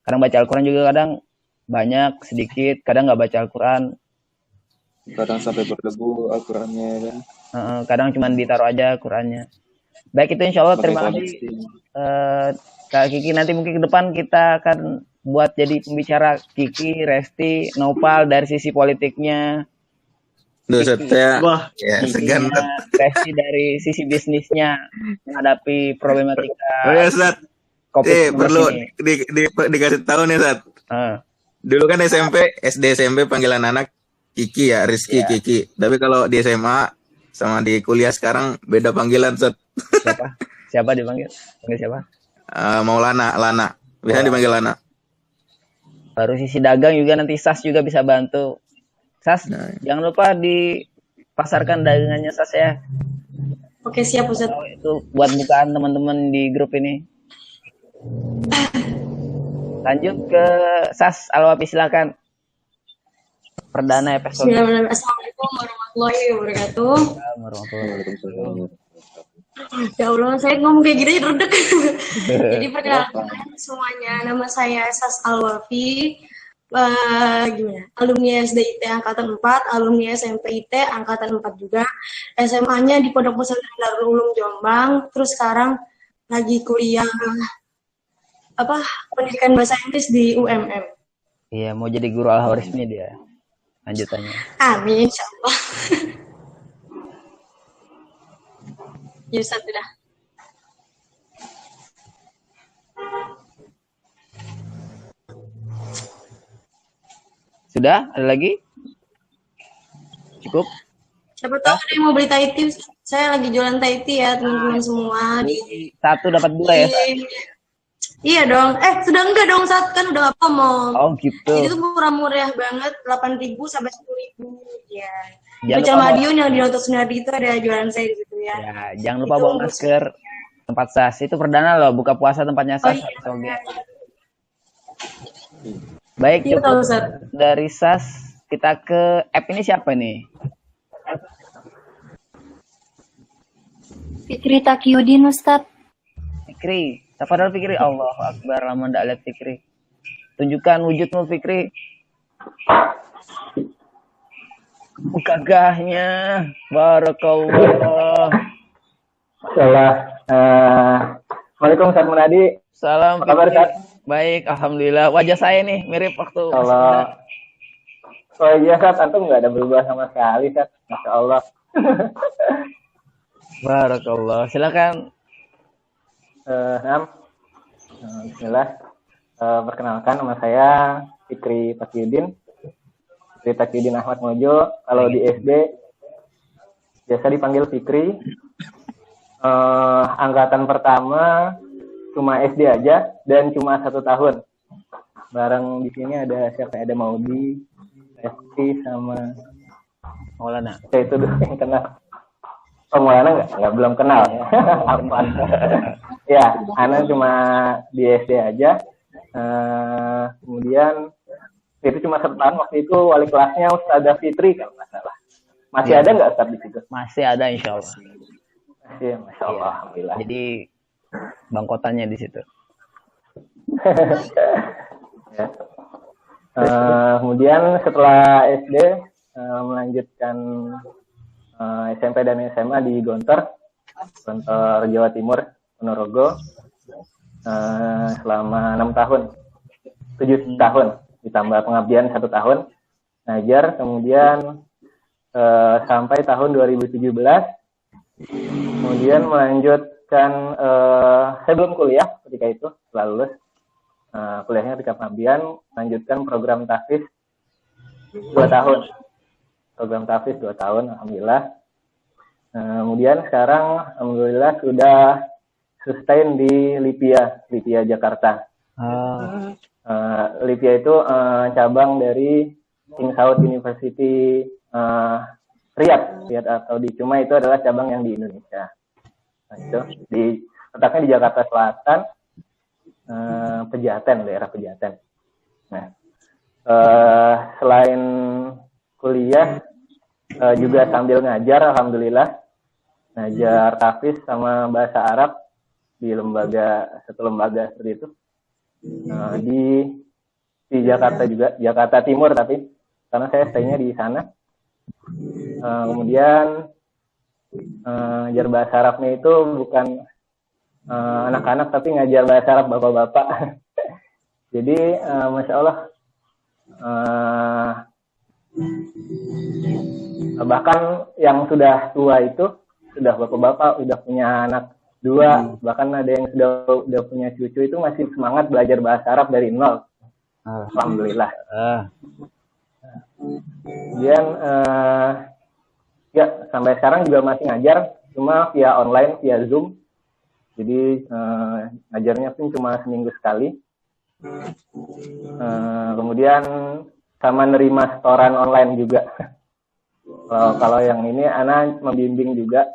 Kadang baca Al-Quran juga kadang banyak, sedikit, kadang nggak baca Al-Quran, Kadang sampai berdebu Al-Qurannya kan. kadang cuma ditaruh aja Qurannya. Baik, itu insya Allah Pakai terima kasih koleksi. Kak Kiki. Nanti mungkin ke depan kita akan buat jadi pembicara Kiki, Resti, Nopal dari sisi politiknya, Duh, Sat, saya Wah, ya segan. Sat. Resti dari sisi bisnisnya menghadapi problematika Oh ya, Sat. COVID-19 Perlu ini. dikasih tahu nih, Sat. Dulu kan SD SMP panggilan anak Kiki ya, Rizky, Iya. Kiki. Tapi kalau di SMA sama di kuliah sekarang beda panggilan, Sat. Siapa dipanggil? Panggil siapa? Maulana, Lana. Biasanya dipanggil Lana. Baru sisi dagang juga nanti Sas juga bisa bantu. Sas, jangan lupa dipasarkan dagangannya Sas ya. Oke, siap Ustaz. Itu buat bukaan teman-teman di grup ini. Lanjut ke Sas Alwapi, silakan. Perdana episode. Bismillahirrahmanirrahim. Assalamualaikum warahmatullahi wabarakatuh. Ya Allah, saya ngomong kayak gini aja redek. Jadi perkenalkan semuanya, nama saya Sas Alwafi. Gimana? Alumni SDIT angkatan 4, alumni SMP IT angkatan 4 juga. SMA-nya di Pondok Pesantren Darul Ulum Jombang. Terus sekarang lagi kuliah pendidikan bahasa Inggris di UMM. Iya, mau jadi guru Al-Hawarizmi dia. Lanjutannya. Amin, insyaallah. Ya Ustaz, sudah. Sudah? Ada lagi? Cukup? Siapa tahu ada yang mau beli Thai tea. Saya lagi jualan Thai tea ya teman-teman semua. Satu dapat dua ya? Iya dong. Sudah enggak dong, saat kan udah nggak ngomong. Oh gitu. Jadi itu murah-murah banget, 8.000 sampai 10.000. Ya. Jangan Baca lupa Madiun yang di Noto Sunardi itu ada jualan saya di situ ya. Ya, jangan lupa bawa masker. Tempat Sas itu perdana loh, buka puasa tempatnya Sas. Iya. Baik, Iya, cukup Ustaz. dari Sas. Kita ke app ini siapa nih? Fikri Taqiyuddin, Ustadz. Fikri. Tafadhol Fikri. Allahu Akbar, lama ndak lihat Fikri. Tunjukkan wujudmu Fikri. Gagahnya. Barakallah. Assalamualaikum Ustaz Munadi. Salam Apa kabar, Fikri. Ustaz? Baik, alhamdulillah. Wajah saya nih mirip waktu Oh iya Ustaz, antum nggak ada berubah sama sekali Ustaz. Masya Allah. Barakallah. Silakan. Bismillah. Perkenalkan, nama saya Fikri Taqiyuddin. Fikri Taqiyuddin Ahmad Mojo. Kalau di SD biasa dipanggil Fikri. Angkatan pertama cuma SD aja dan cuma 1 tahun. Bareng di sini ada siapa? Ada Maudi, Resti sama Maulana. Saya itu dulu yang kenal. Oh, Maulana nggak belum kenal ya. Apa? Ya, Ana cuma di SD aja. Kemudian itu cuma 1 tahun. Waktu itu wali kelasnya Ustazah Fitri kalau nggak salah. Masih ada nggak Ustaz di situ? Masih ada insya Allah. Masih, Masya Allah, alhamdulillah. Jadi bangkotannya di situ. Ya. Kemudian setelah SD melanjutkan SMP dan SMA di Gontor Jawa Timur, Ponorogo, selama 6 tahun, 7 tahun, ditambah pengabdian 1 tahun, ngajar, kemudian sampai tahun 2017, kemudian melanjutkan, saya belum kuliah ketika itu, setelah lulus, kuliahnya ketika pengabdian, melanjutkan program tahfiz 2 tahun. Program tahfiz 2 tahun, alhamdulillah. Kemudian sekarang, alhamdulillah sudah sustain di Lipia Jakarta. Lipia itu cabang dari King Saud University Riyadh atau di Cuma, itu adalah cabang yang di Indonesia. Nah, itu letaknya di Jakarta Selatan, Pejaten, daerah Pejaten. Nah, selain kuliah juga sambil ngajar, alhamdulillah, ngajar tahfiz sama bahasa Arab di satu lembaga seperti itu, di di Jakarta juga, Jakarta Timur, tapi karena saya stay-nya di sana. Kemudian ngajar bahasa Arabnya itu bukan anak-anak, tapi ngajar bahasa Arab bapak-bapak. Jadi Masya Allah, bahkan yang sudah tua itu sudah bapak-bapak, udah punya anak 2, bahkan ada yang udah punya cucu itu masih semangat belajar bahasa Arab dari nol. Alhamdulillah. Kemudian ya sampai sekarang juga masih ngajar, cuma via online, via Zoom. Jadi ngajarnya pun cuma seminggu sekali. Kemudian sama nerima setoran online juga. Kalau yang ini anak membimbing juga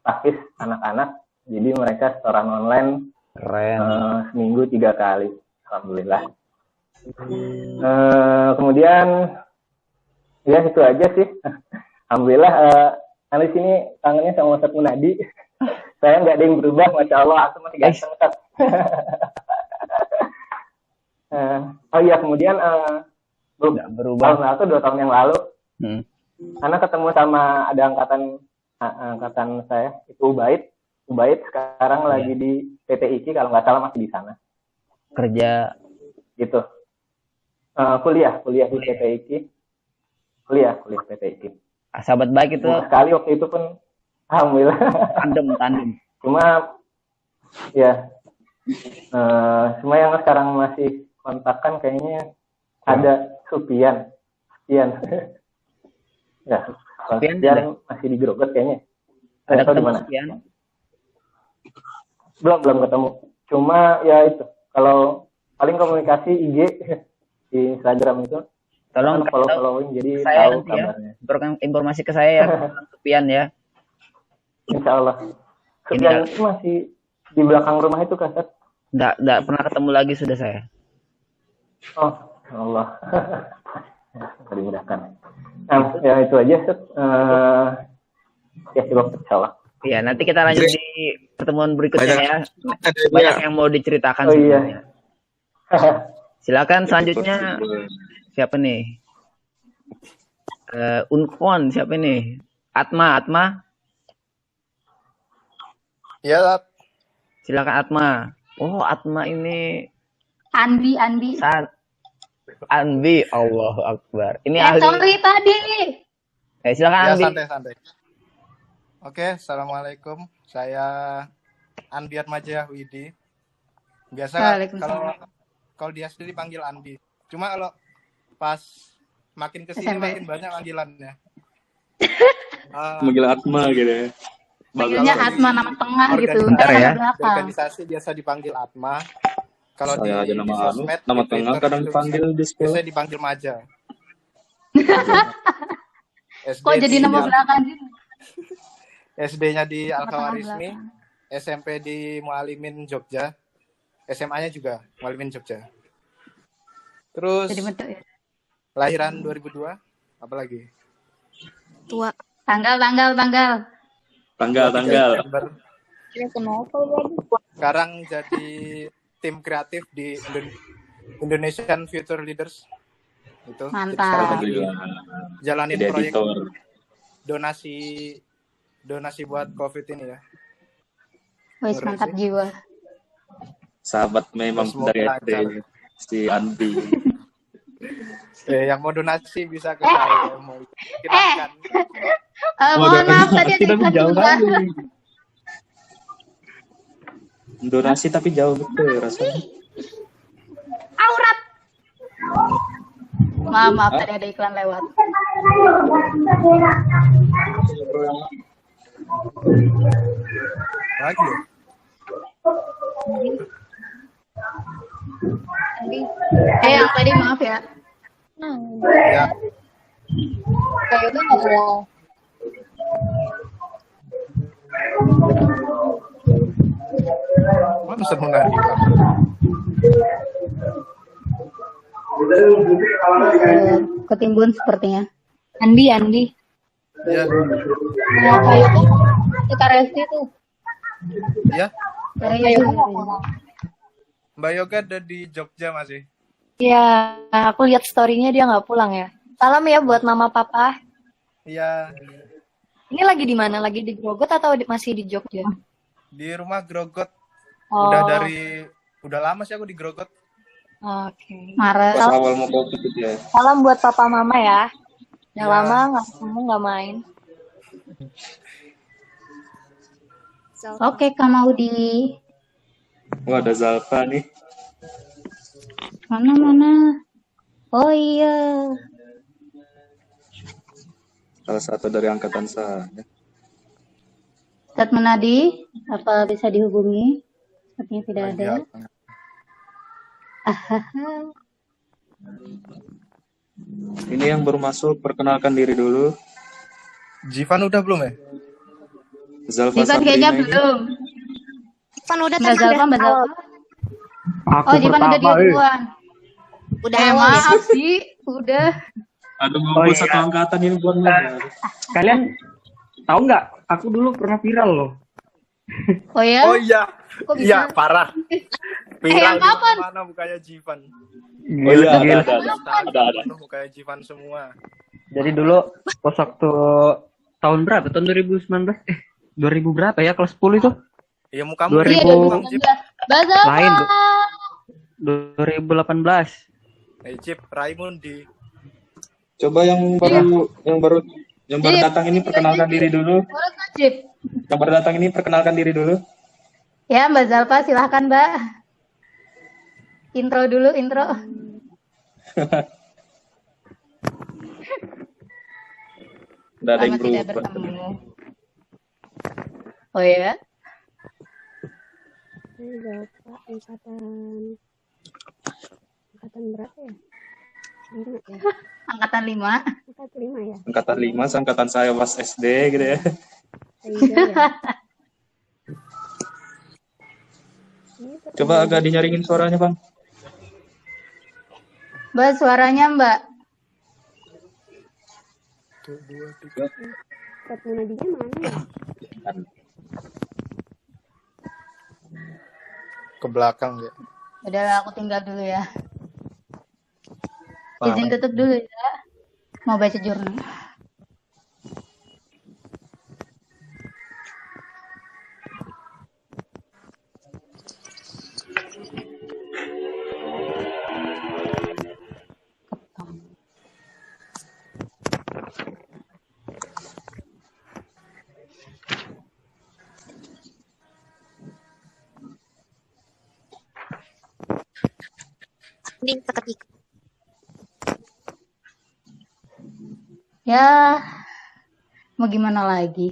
tahfiz anak-anak, jadi mereka setoran online. Keren. Seminggu 3 kali, alhamdulillah. Kemudian ya itu aja sih, alhamdulillah. Di sini tangannya sama Ustadz Munadi. Saya nggak ada yang berubah, Masya Allah, aku masih ganteng, Ustadz. Oh iya, kemudian berubah. Tahun lalu, 2 tahun yang lalu, Ana ketemu sama ada angkatan saya, itu Ubaid sekarang lagi di PT IKI, kalau nggak salah masih di sana. Kerja gitu. Kuliah di PT IKI. Kuliah PT IKI. Sahabat baik itu. Sekali waktu itu pun alhamdulillah. Tandem. Cuma ya cuma yang sekarang masih kontakkan kayaknya ada Supian. Ya, Supian masih di Grogot kayaknya. Ada ketemu Supian? Belum ketemu. Cuma ya itu, kalau paling komunikasi IG di Instagram itu. Tolong follow-following jadi saya tahu kabarnya. Berikan informasi ke saya ya, Supian ya. Insya Allah. Supian itu masih di belakang rumah itu, Kak? Nggak pernah ketemu lagi sudah saya. Oh, Allah. Dimudahkan. Nah, ya itu aja, Set. Ya, cukup, insya Allah. Iya, nanti kita lanjut di pertemuan berikutnya ya. Banyak yang mau diceritakan. Oh iya. Silakan selanjutnya. Siapa nih? Unkon, siapa nih? Atma. Iya, silakan Atma. Oh, Atma ini Andi. Andi, Allahu Akbar. Ini ahli. Sorry tadi. Silakan Andi. Santai. Oke, assalamualaikum. Saya Andi Atmaja Widi. Biasa kalau dia sendiri dipanggil Andi. Cuma kalau pas makin kesini makin banyak panggilannya. Manggil Atma gitu ya. Panggilnya Atma nama tengah gitu. Bentar ya. Di organisasi biasa dipanggil Atma. Kalau di sosmed, nama tengah kadang dipanggil di sekolah. Biasa dipanggil Maja. Kok jadi nama belakang sih? SD-nya di Al-Khawarizmi, SMP di Mualimin Jogja, SMA-nya juga Mualimin Jogja. Terus lahiran 2002, apa lagi? Tua. Tanggal. Sekarang jadi tim kreatif di Indonesian Future Leaders. Itu. Mantap. Jalanin proyek donasi buat COVID ini ya. Wes mantap jiwa. Sahabat memang dari SD si Andi. Yang mau donasi bisa ke saya. Mohon maaf tadi ada iklan juga. Donasi tapi jauh betul rasanya. Aurat. Maaf tadi ada iklan lewat. Lagi. Yang tadi maaf ya. Ya. Kayaknya nggak mau. Mana sebenarnya? Ketimbun sepertinya. Andi. Ya. Kayak tuh kita resti tuh. Ya. Kayak Mbak Yoga ada di Jogja masih. Ya, aku lihat story-nya dia nggak pulang ya. Salam ya buat mama papa. Iya, Ini lagi di mana? Lagi di Grogot atau masih di Jogja? di rumah Grogot. Oh, Udah lama sih aku di Grogot. oke. Maret. Pas awal mau COVID itu ya. Salam buat papa mama ya. Udah Ya. lama nggak ketemu, nggak main. Oke, Kak Maudi. Wah, ada Zalfa nih. Mana? Oh iya. Salah satu dari angkatan saya. Ustadz Munadi, apa bisa dihubungi? Sepertinya tidak ada. Ahaha. Ini yang baru masuk, perkenalkan diri dulu. Jivan udah belum ya? Zalfa Jivan kayaknya Sabrina ini. belum. Jivan udah Mbak Zalfa, Mbak Zalfa. Aku Oh, Jivan udah pertama, duluan. Udah awal ya. Maaf sih, udah. Aduh, Oh, ngumpul iya. satu angkatan ini buat Kalian tahu nggak? Aku dulu pernah viral loh. Oh ya? Oh iya. Kok bisa? Iya, parah. yang kapan? Mana mukanya Jivan? Oh iya, ada. Penuh mukanya Jivan semua. Jadi dulu pas waktu tahun berapa? Tahun 2019? 2000 berapa ya? Kelas 10 itu? Iya, mukamu 2000. Iya, 2019. Mbak Zalfa. Lain, 2018. Cip, Raimundi. Coba yang baru datang ini perkenalkan diri dulu. Boleh, Kak Jip? Yang baru datang ini perkenalkan diri dulu. Ya, Mbak Zalfa, silahkan, Mbak. Intro dulu, intro. Udah ada yang Lama tidak berubah. bertemu. Oh ya? Angkatan berapa ya? 5 ya? Angkatan 5. Angkatan 5 ya? Angkatan 5, angkatan saya pas SD gitu ya. Coba agak dinyaringin suaranya, Bang. Mbak, suaranya Mbak. Ustadz Munadinya mana ya? Ke belakang ya. Udah, aku tinggal dulu ya. Paham. Izin tutup dulu ya. Mau baca jurnal. Mending seketika. Ya, mau gimana lagi?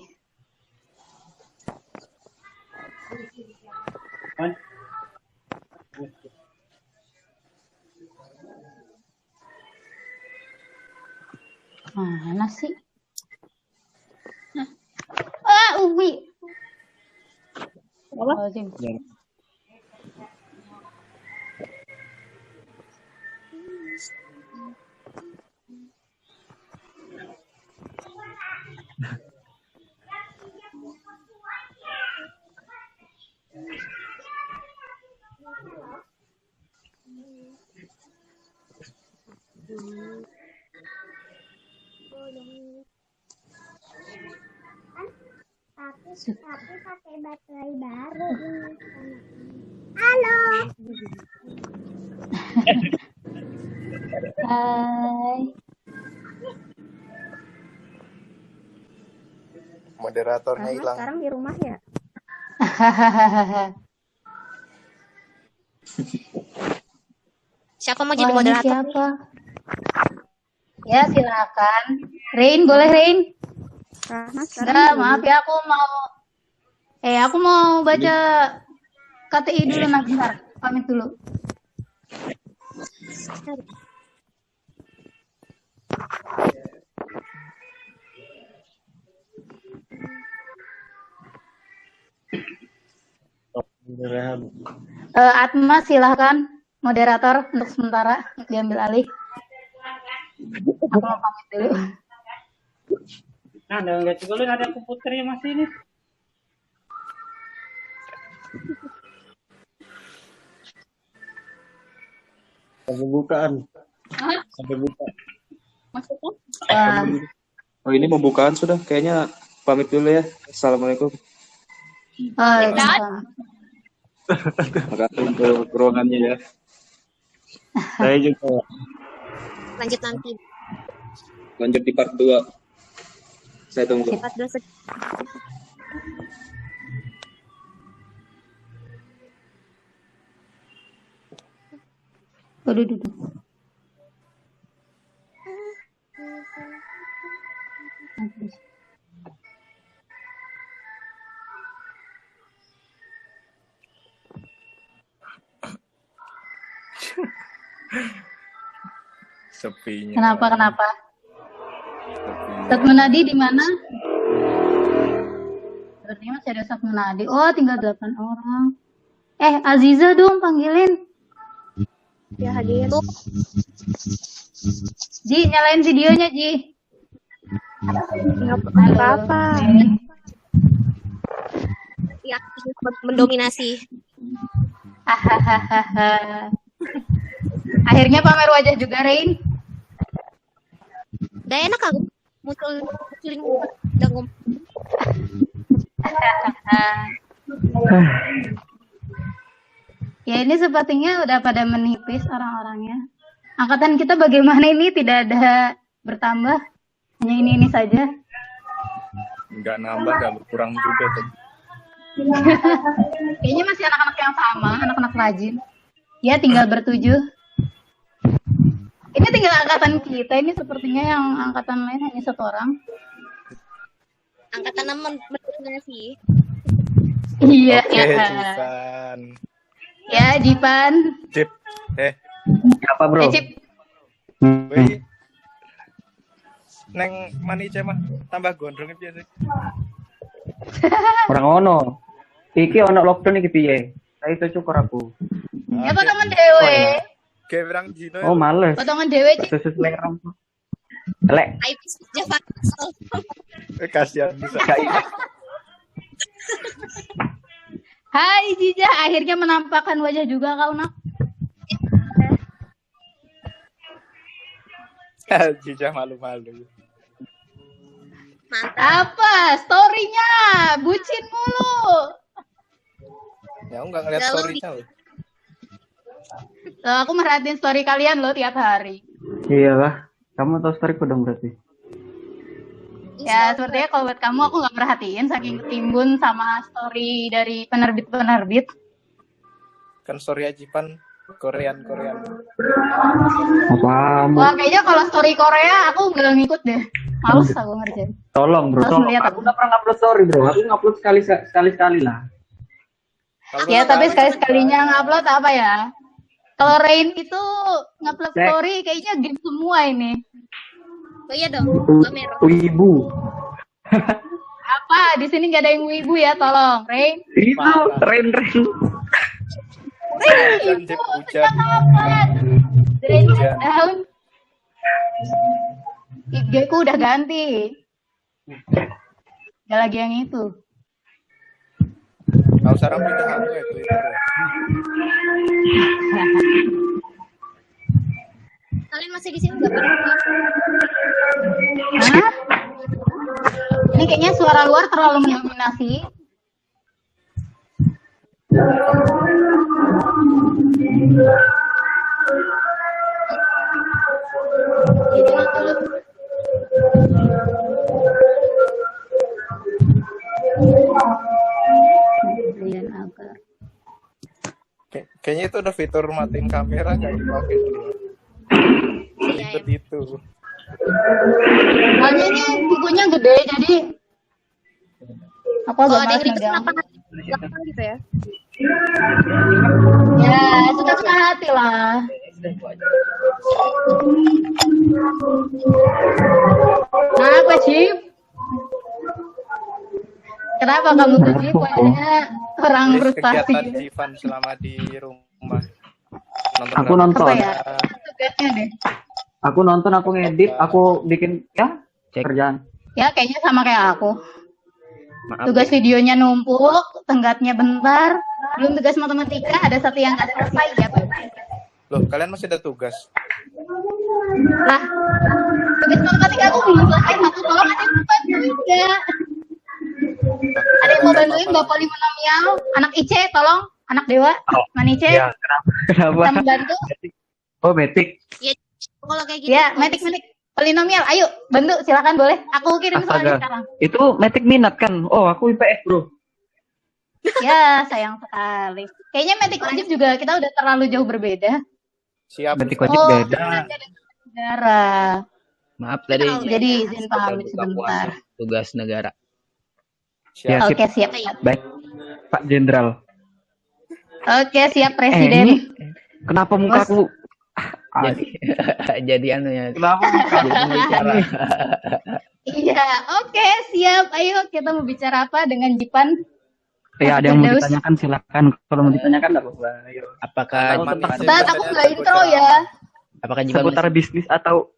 Mana sih? Ubi. Apa? Tapi pakai baterai baru ini. Halo. Hai. Moderatornya Karena hilang. sekarang di rumah ya. Siapa mau jadi Wah, ini moderator? siapa? Ya, silakan. Rain, boleh Rain? Enggak, maaf ya, aku mau baca KTI dulu, nah bentar. Pamit dulu. Atma, silahkan. Moderator untuk sementara diambil alih. Aku mau pamit dulu. Nah, nggak juga ada komputernya masih ini. Pembukaan. Sampai buka. Maksudnya? Oh ini pembukaan sudah. Kayaknya pamit dulu ya. Assalamualaikum. Waalaikumsalam. Makasih untuk ruangannya ya. Saya juga. Lanjut nanti. Lanjut di part 2. Saya tunggu. Part 2. Waduh. Sepinya. Kenapa? Ustaz Munadi di mana? Sepertinya masih ada Ustaz Munadi. Oh, tinggal 8 orang. Aziza dong panggilin. Ya hadir. Ji, nyalain videonya, Ji. Nggak apa-apa. Ya, mendominasi. Akhirnya pamer wajah juga, Rain. Udah enak aku munculin udah ngomong. Ya ini sepertinya udah pada menipis orang-orangnya. Angkatan kita bagaimana ini, tidak ada bertambah, hanya ini saja. Nggak nambah, nggak berkurang juga tuh. Kayaknya masih anak-anak yang sama, anak-anak rajin. Ya tinggal bertujuh. Ini tinggal angkatan kita, ini sepertinya yang angkatan lain hanya 1 orang. Angkatan 6 mendominasi. Iya. Oke, Jipan. Ya, Jipan. Cip. Apa bro? Cip. Woi. Neng mani mah tambah gondrong piye sih? Orang ono. Iki ono lockdown iki piye? Saya itu cukur aku. Ya potongan dewe. Kayak berang Jino. Oh, males. Potongan dewe, Cip. Susus lerong. Lek. Kasihan bisa. Hai Jija, akhirnya menampakkan wajah juga kau nak. Jija malu-malu. Apa? Story-nya bucin mulu. Ya enggak ngeliat story-nya loh. Loh, aku merhatiin story kalian loh tiap hari. Iyalah, kamu tahu storyku dong berarti. Ya sepertinya kalau buat kamu aku nggak merhatiin saking ketimbun sama story dari penerbit-penerbit. Kan story Jipan Korean. Apa? Wah kayaknya kalau story Korea aku nggak ngikut deh. Males aku ngerjain. Tolong bro, tolong. Aku nggak pernah upload story bro. Aku ngupload sekali lah. Ya tapi sekali-sekalinya ngupload apa ya? Kalau Rain itu ngupload story kayaknya game semua ini. Oh iya dong, pamer. Wibu. Apa? Di sini nggak ada yang wibu ya, tolong, Rain. Itu Rain. Rain ibu, sejak kapan? Rain down. IG ku udah ganti. Gak lagi yang itu. Kau sekarang pindah kamu ya Twitter. Kalian masih di sini nggak? Hah? Ini kayaknya suara luar terlalu mendominasi. Kayaknya itu udah fitur matiin kamera nggak dipakai dulu. Itu. Soalnya ini bukunya gede jadi aku agak malas megang. Gitu ya? Ya, suka-suka hati lah. Kenapa, Cip? Kenapa kamu tuh, Cip? Wajahnya orang frustasi. Kegiatan Jivan selama di rumah. Aku nonton. Apa ya? Tugasnya deh. Aku nonton, aku ngedit, aku bikin kerjaan. Ya, kayaknya sama kayak aku. Maaf. Tugas videonya numpuk, tenggatnya bentar. Belum tugas matematika, ada satu yang nggak selesai ya, Pak. Loh, kalian masih ada tugas? Lah, tugas matematika aku belum selesai satu. Tolong ada yang mau bantuin nggak? Ada yang mau bantuin Mbak polinomial? Anak IC, tolong. Anak Dewa, Manice. Ya, kenapa? Kita membantu. Oh, metik. Ya, kalau kayak gitu. Ya, metik. Polinomial, ayo bantu, silakan boleh. Aku kirim soalnya Astaga. sekarang. Itu metik minat kan? Oh, aku IPS, bro. Ya, sayang sekali. Kayaknya metik wajib juga kita udah terlalu jauh berbeda. Siap. Metik wajib Oh, beda. negara. Maaf tadi. Jadi izin pamit sebentar. Tugas negara. Ya, Oke, siap. Baik, Pak Jenderal. Oke, siap Presiden. Ini kenapa mukaku Jadi anu ya. Kenapa Jadi pembicara. Iya, oke, siap. Ayo kita mau bicara apa dengan Jipan? Ya, ada yang mau Firdaus. ditanyakan silakan. Kalau mau ditanyakan enggak apa-apa. Ayo. Apakah Ustaz, aku nggak intro ya. Apakah Jipan Seputar bisnis atau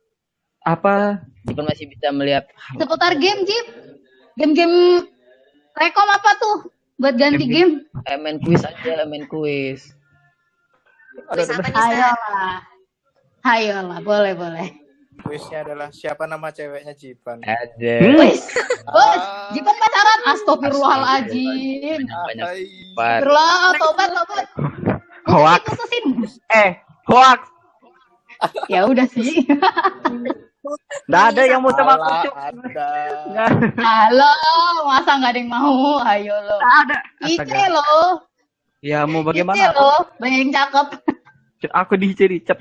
apa? Jipan masih bisa melihat Seputar game, Jip. Game-game rekom apa tuh? Buat ganti game. main kuis aja, main kuis. Ayolah, boleh. Kuisnya adalah siapa nama ceweknya Jipan? Ada. Wis, bos, Jipan pacaran. Astagfirullahaladzim. Banyak Astagfirullah, tobat. Hoax. Hoax. Ya udah sih. Nggak ada yang mau sama aku, Cuk. Halo, masa nggak ada yang mau? Ayo lo. Nggak ada. Ice lo. Ya mau Ice bagaimana? lo. Banyak yang cakep. Aku dicari cat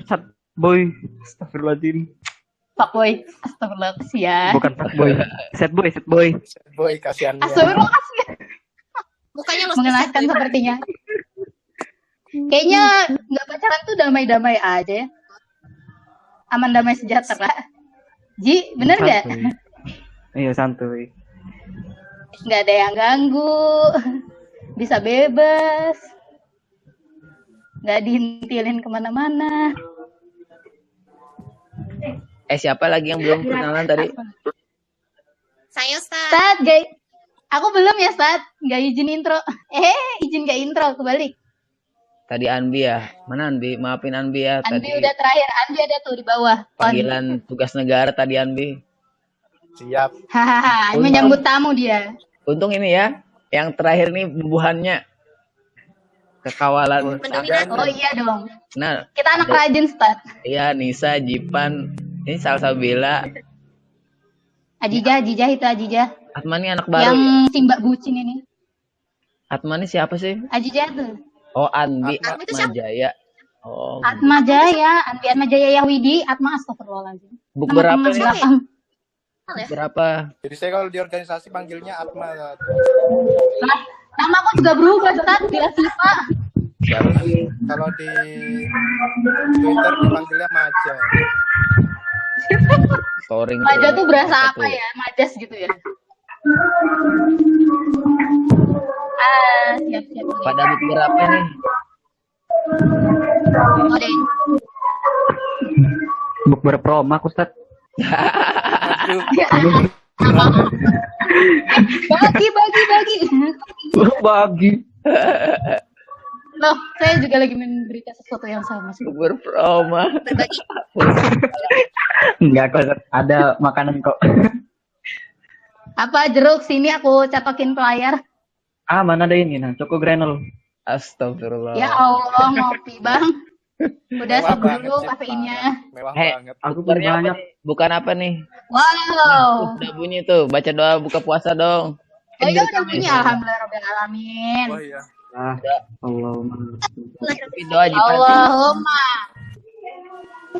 boy. Astagfirullahaladzim. Pak Boy. Astagfirullah, kesian. Bukan Pak Boy. Set boy. Boy, kasihan. Astagfirullah, kasian. Mukanya lo Mengenaskan sepertinya. Kayaknya nggak pacaran tuh damai-damai aja ya. Aman damai sejahtera. Ji, bener nggak? Iya, santuy. Nggak ada yang ganggu. Bisa bebas. Nggak dihintilin kemana-mana. Siapa lagi yang belum kenalan tadi? Saya Ustaz. Stat, guys. Aku belum ya, Stat. Nggak izin intro. Izin nggak intro, kebalik. Tadi Anbi ya. Mana Anbi? Maafin Anbi ya. Anbi Tadi udah terakhir. Anbi ada tuh di bawah. panggilan tugas negara tadi Anbi. Siap. Hahaha, menyambut tamu dia. Untung ini ya. Yang terakhir nih bubuhannya. Kekawalan. Oh iya dong. Nah, Kita anak rajin, Stat. iya Nisa, Jipan. Ini Salsabila. Ajijah itu Ajijah. Atma nih anak baru. Yang Simba bucin ini. Atma nih siapa sih? Ajijah tuh. Oh, Anbi Atma itu Atma Jaya. Oh. Atma Jaya, Atma Jaya Yahwidi, Atma astagfirullahaladzim. Buk berapa nih? Belakang. Berapa? Jadi saya kalau di organisasi panggilnya Atma. Lah, nama aku juga berubah, Stat. Bila Siva. Kalau di Twitter dipanggilnya Maja. Storing. Maja tuh berasa apa ya? Majas gitu ya. Siap. Pada buk berapa nih? Oke. Buk berpromak, Ustaz. Bagi. Bagi. Loh, saya juga lagi memberikan sesuatu yang sama sih. Berproma. Enggak kok, Ustaz. Ada makanan kok. Apa jeruk sini aku catokin pelayar. Mana ada ini, Choco Granule. Astagfirullah. Ya Allah, ngopi bang. Udah Mewah stop banget dulu sih, kafeinnya. Aku punya banyak. Bukan apa nih? Wow. Udah bunyi tuh. Baca doa buka puasa dong. Oh iya udah punya, alhamdulillah rabbil alamin. Oh iya. Allahumma. Doa Jipan. Allahumma.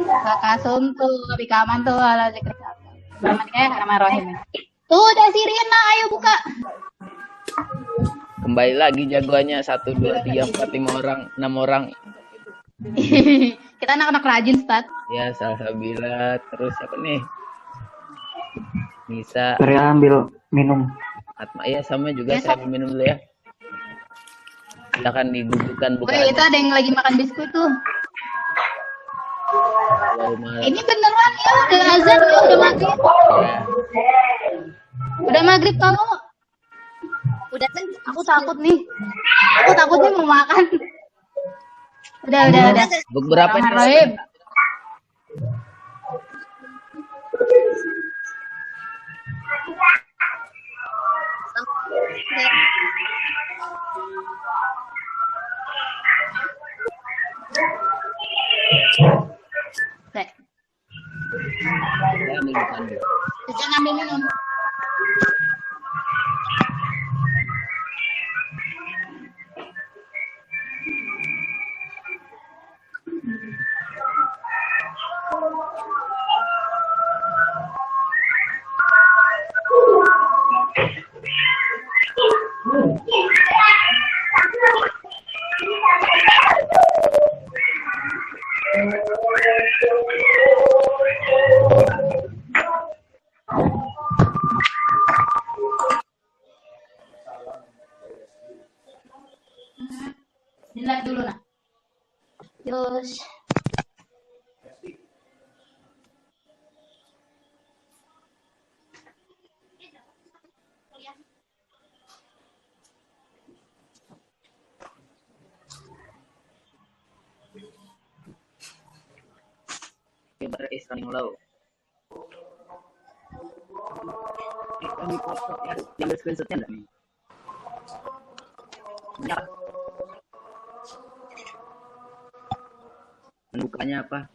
Bakasuntu, bikaman tuh ala zikr. Bismillahirrahmanirrahim. Tuh udah si Rina, ayo buka. Kembali lagi jagoannya 1, 2, 3, 4, 5 orang, 6 orang. Kita anak-anak rajin, Stat. Ya, Salsabila. Terus apa nih? Nisa. Saya ambil minum. Atma, ya sama juga saya ambil minum dulu ya. Silakan digugukan Woi, bukaan. itu ada yang lagi makan biskuit tuh. Ini beneran ya, udah azan ya, udah maghrib. Udah maghrib kamu. Udah kan? Aku takut nih. Aku takut nih mau makan. Udah. Book berapa nih? Roib. Oke. Saya ambil bukan dulu. Jangan ambil minum. Dilihat dulu nah. Terus Ibarat Islam low. Di foto ya, diambil screenshotnya enggak nih? Ya. Bukanya apa?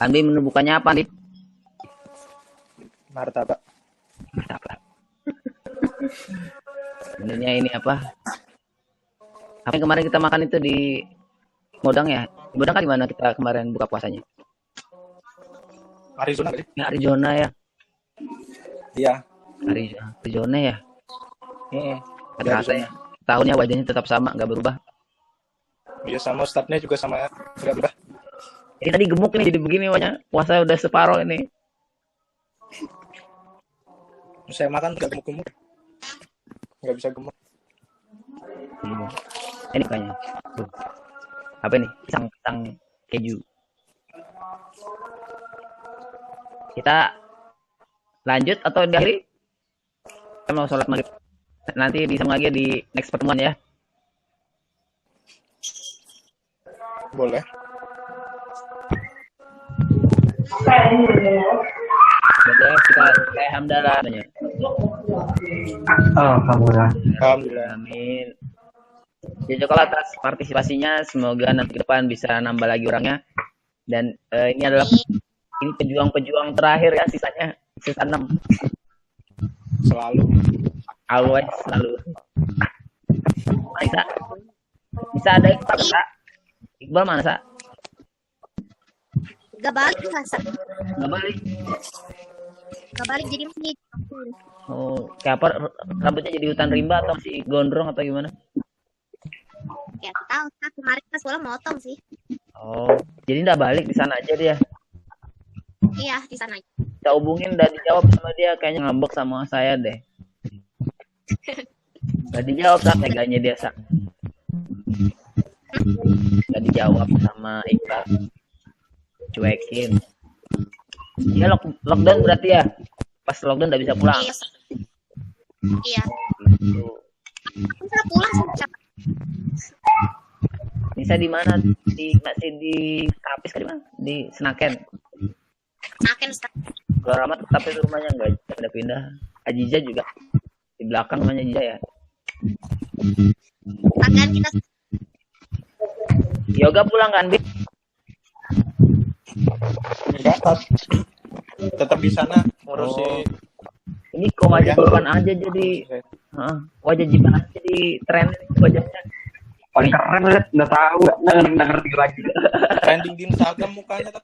Andi menu bukanya apa nih? Martabak. Menunya ini apa? Apa yang kemarin kita makan itu di Modang ya? Di Modang kan gimana kita kemarin buka puasanya? Arizona kali? Ya, Arizona ya. Iya. Arizona ya. Ada rasanya. Tahunnya wajahnya tetap sama, nggak berubah. Iya, sama staffnya juga sama, nggak berubah. Ini tadi gemuk nih jadi begini wajahnya. Puasa udah separuh ini. Saya makan nggak gemuk-gemuk. Nggak bisa gemuk. Ini kayaknya. Tuh. Apa ini? Pisang keju. Kita lanjut atau diakhiri? Kita mau sholat maghrib. Nanti disambung lagi di next pertemuan ya. Boleh. Boleh kita alhamdulillah namanya. Alhamdulillah. Amin. Ya Jokola atas partisipasinya, semoga nanti ke depan bisa nambah lagi orangnya. Dan ini adalah pejuang-pejuang terakhir ya, sisa 6. Selalu. Always selalu. Bisa ada Iqbal, Sa? Iqbal mana, Sa? Gak balik Sa. Gak balik jadi masih. Oh, kayak apa? Rambutnya jadi hutan rimba atau masih gondrong atau gimana? Ya tahu, kemarin pas sekolah motong sih. Oh, jadi nggak balik di sana aja dia? Iya, di sana. Kita hubungin dan dijawab sama dia, kayaknya ngambek sama saya deh. Gak dijawab Sa, teganya dia Sa. Gak dijawab sama Iqbal. Cuekin. Dia lockdown berarti ya? Pas lockdown gak bisa pulang? Iya. Bisa pulang sih. Bisa di mana? Masih di Kapis kan di mana? Di Senaken. Kalau Rahmat tapi rumahnya nggak pindah-pindah. Ajiza juga di belakang rumahnya Ajiza ya. Akan kita Yoga pulang kan, Bit? Enggak, tetap di sana ngurusi. Ini kok wajah Jipan aja jadi wajah Jipan aja jadi tren wajahnya. Paling keren lihat, udah tahu, nggak ngerti lagi. Trending di Instagram mukanya tuh.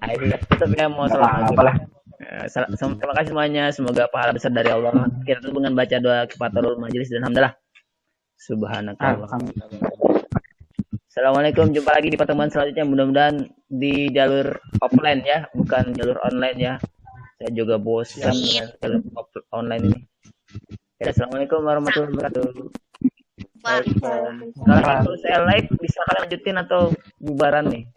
Ayo tetap ya mau salam. Terima kasih semuanya, semoga pahala besar dari Allah. Kita tutup dengan baca doa kifatul majelis dan alhamdulillah. Subhanakallah. Assalamualaikum, jumpa lagi di pertemuan selanjutnya, mudah-mudahan di jalur offline ya, bukan jalur online ya. Saya juga bosan dengan jalur online ini. Ya, assalamualaikum warahmatullahi wabarakatuh. Kalau saya live bisa kalian lanjutin atau bubaran nih?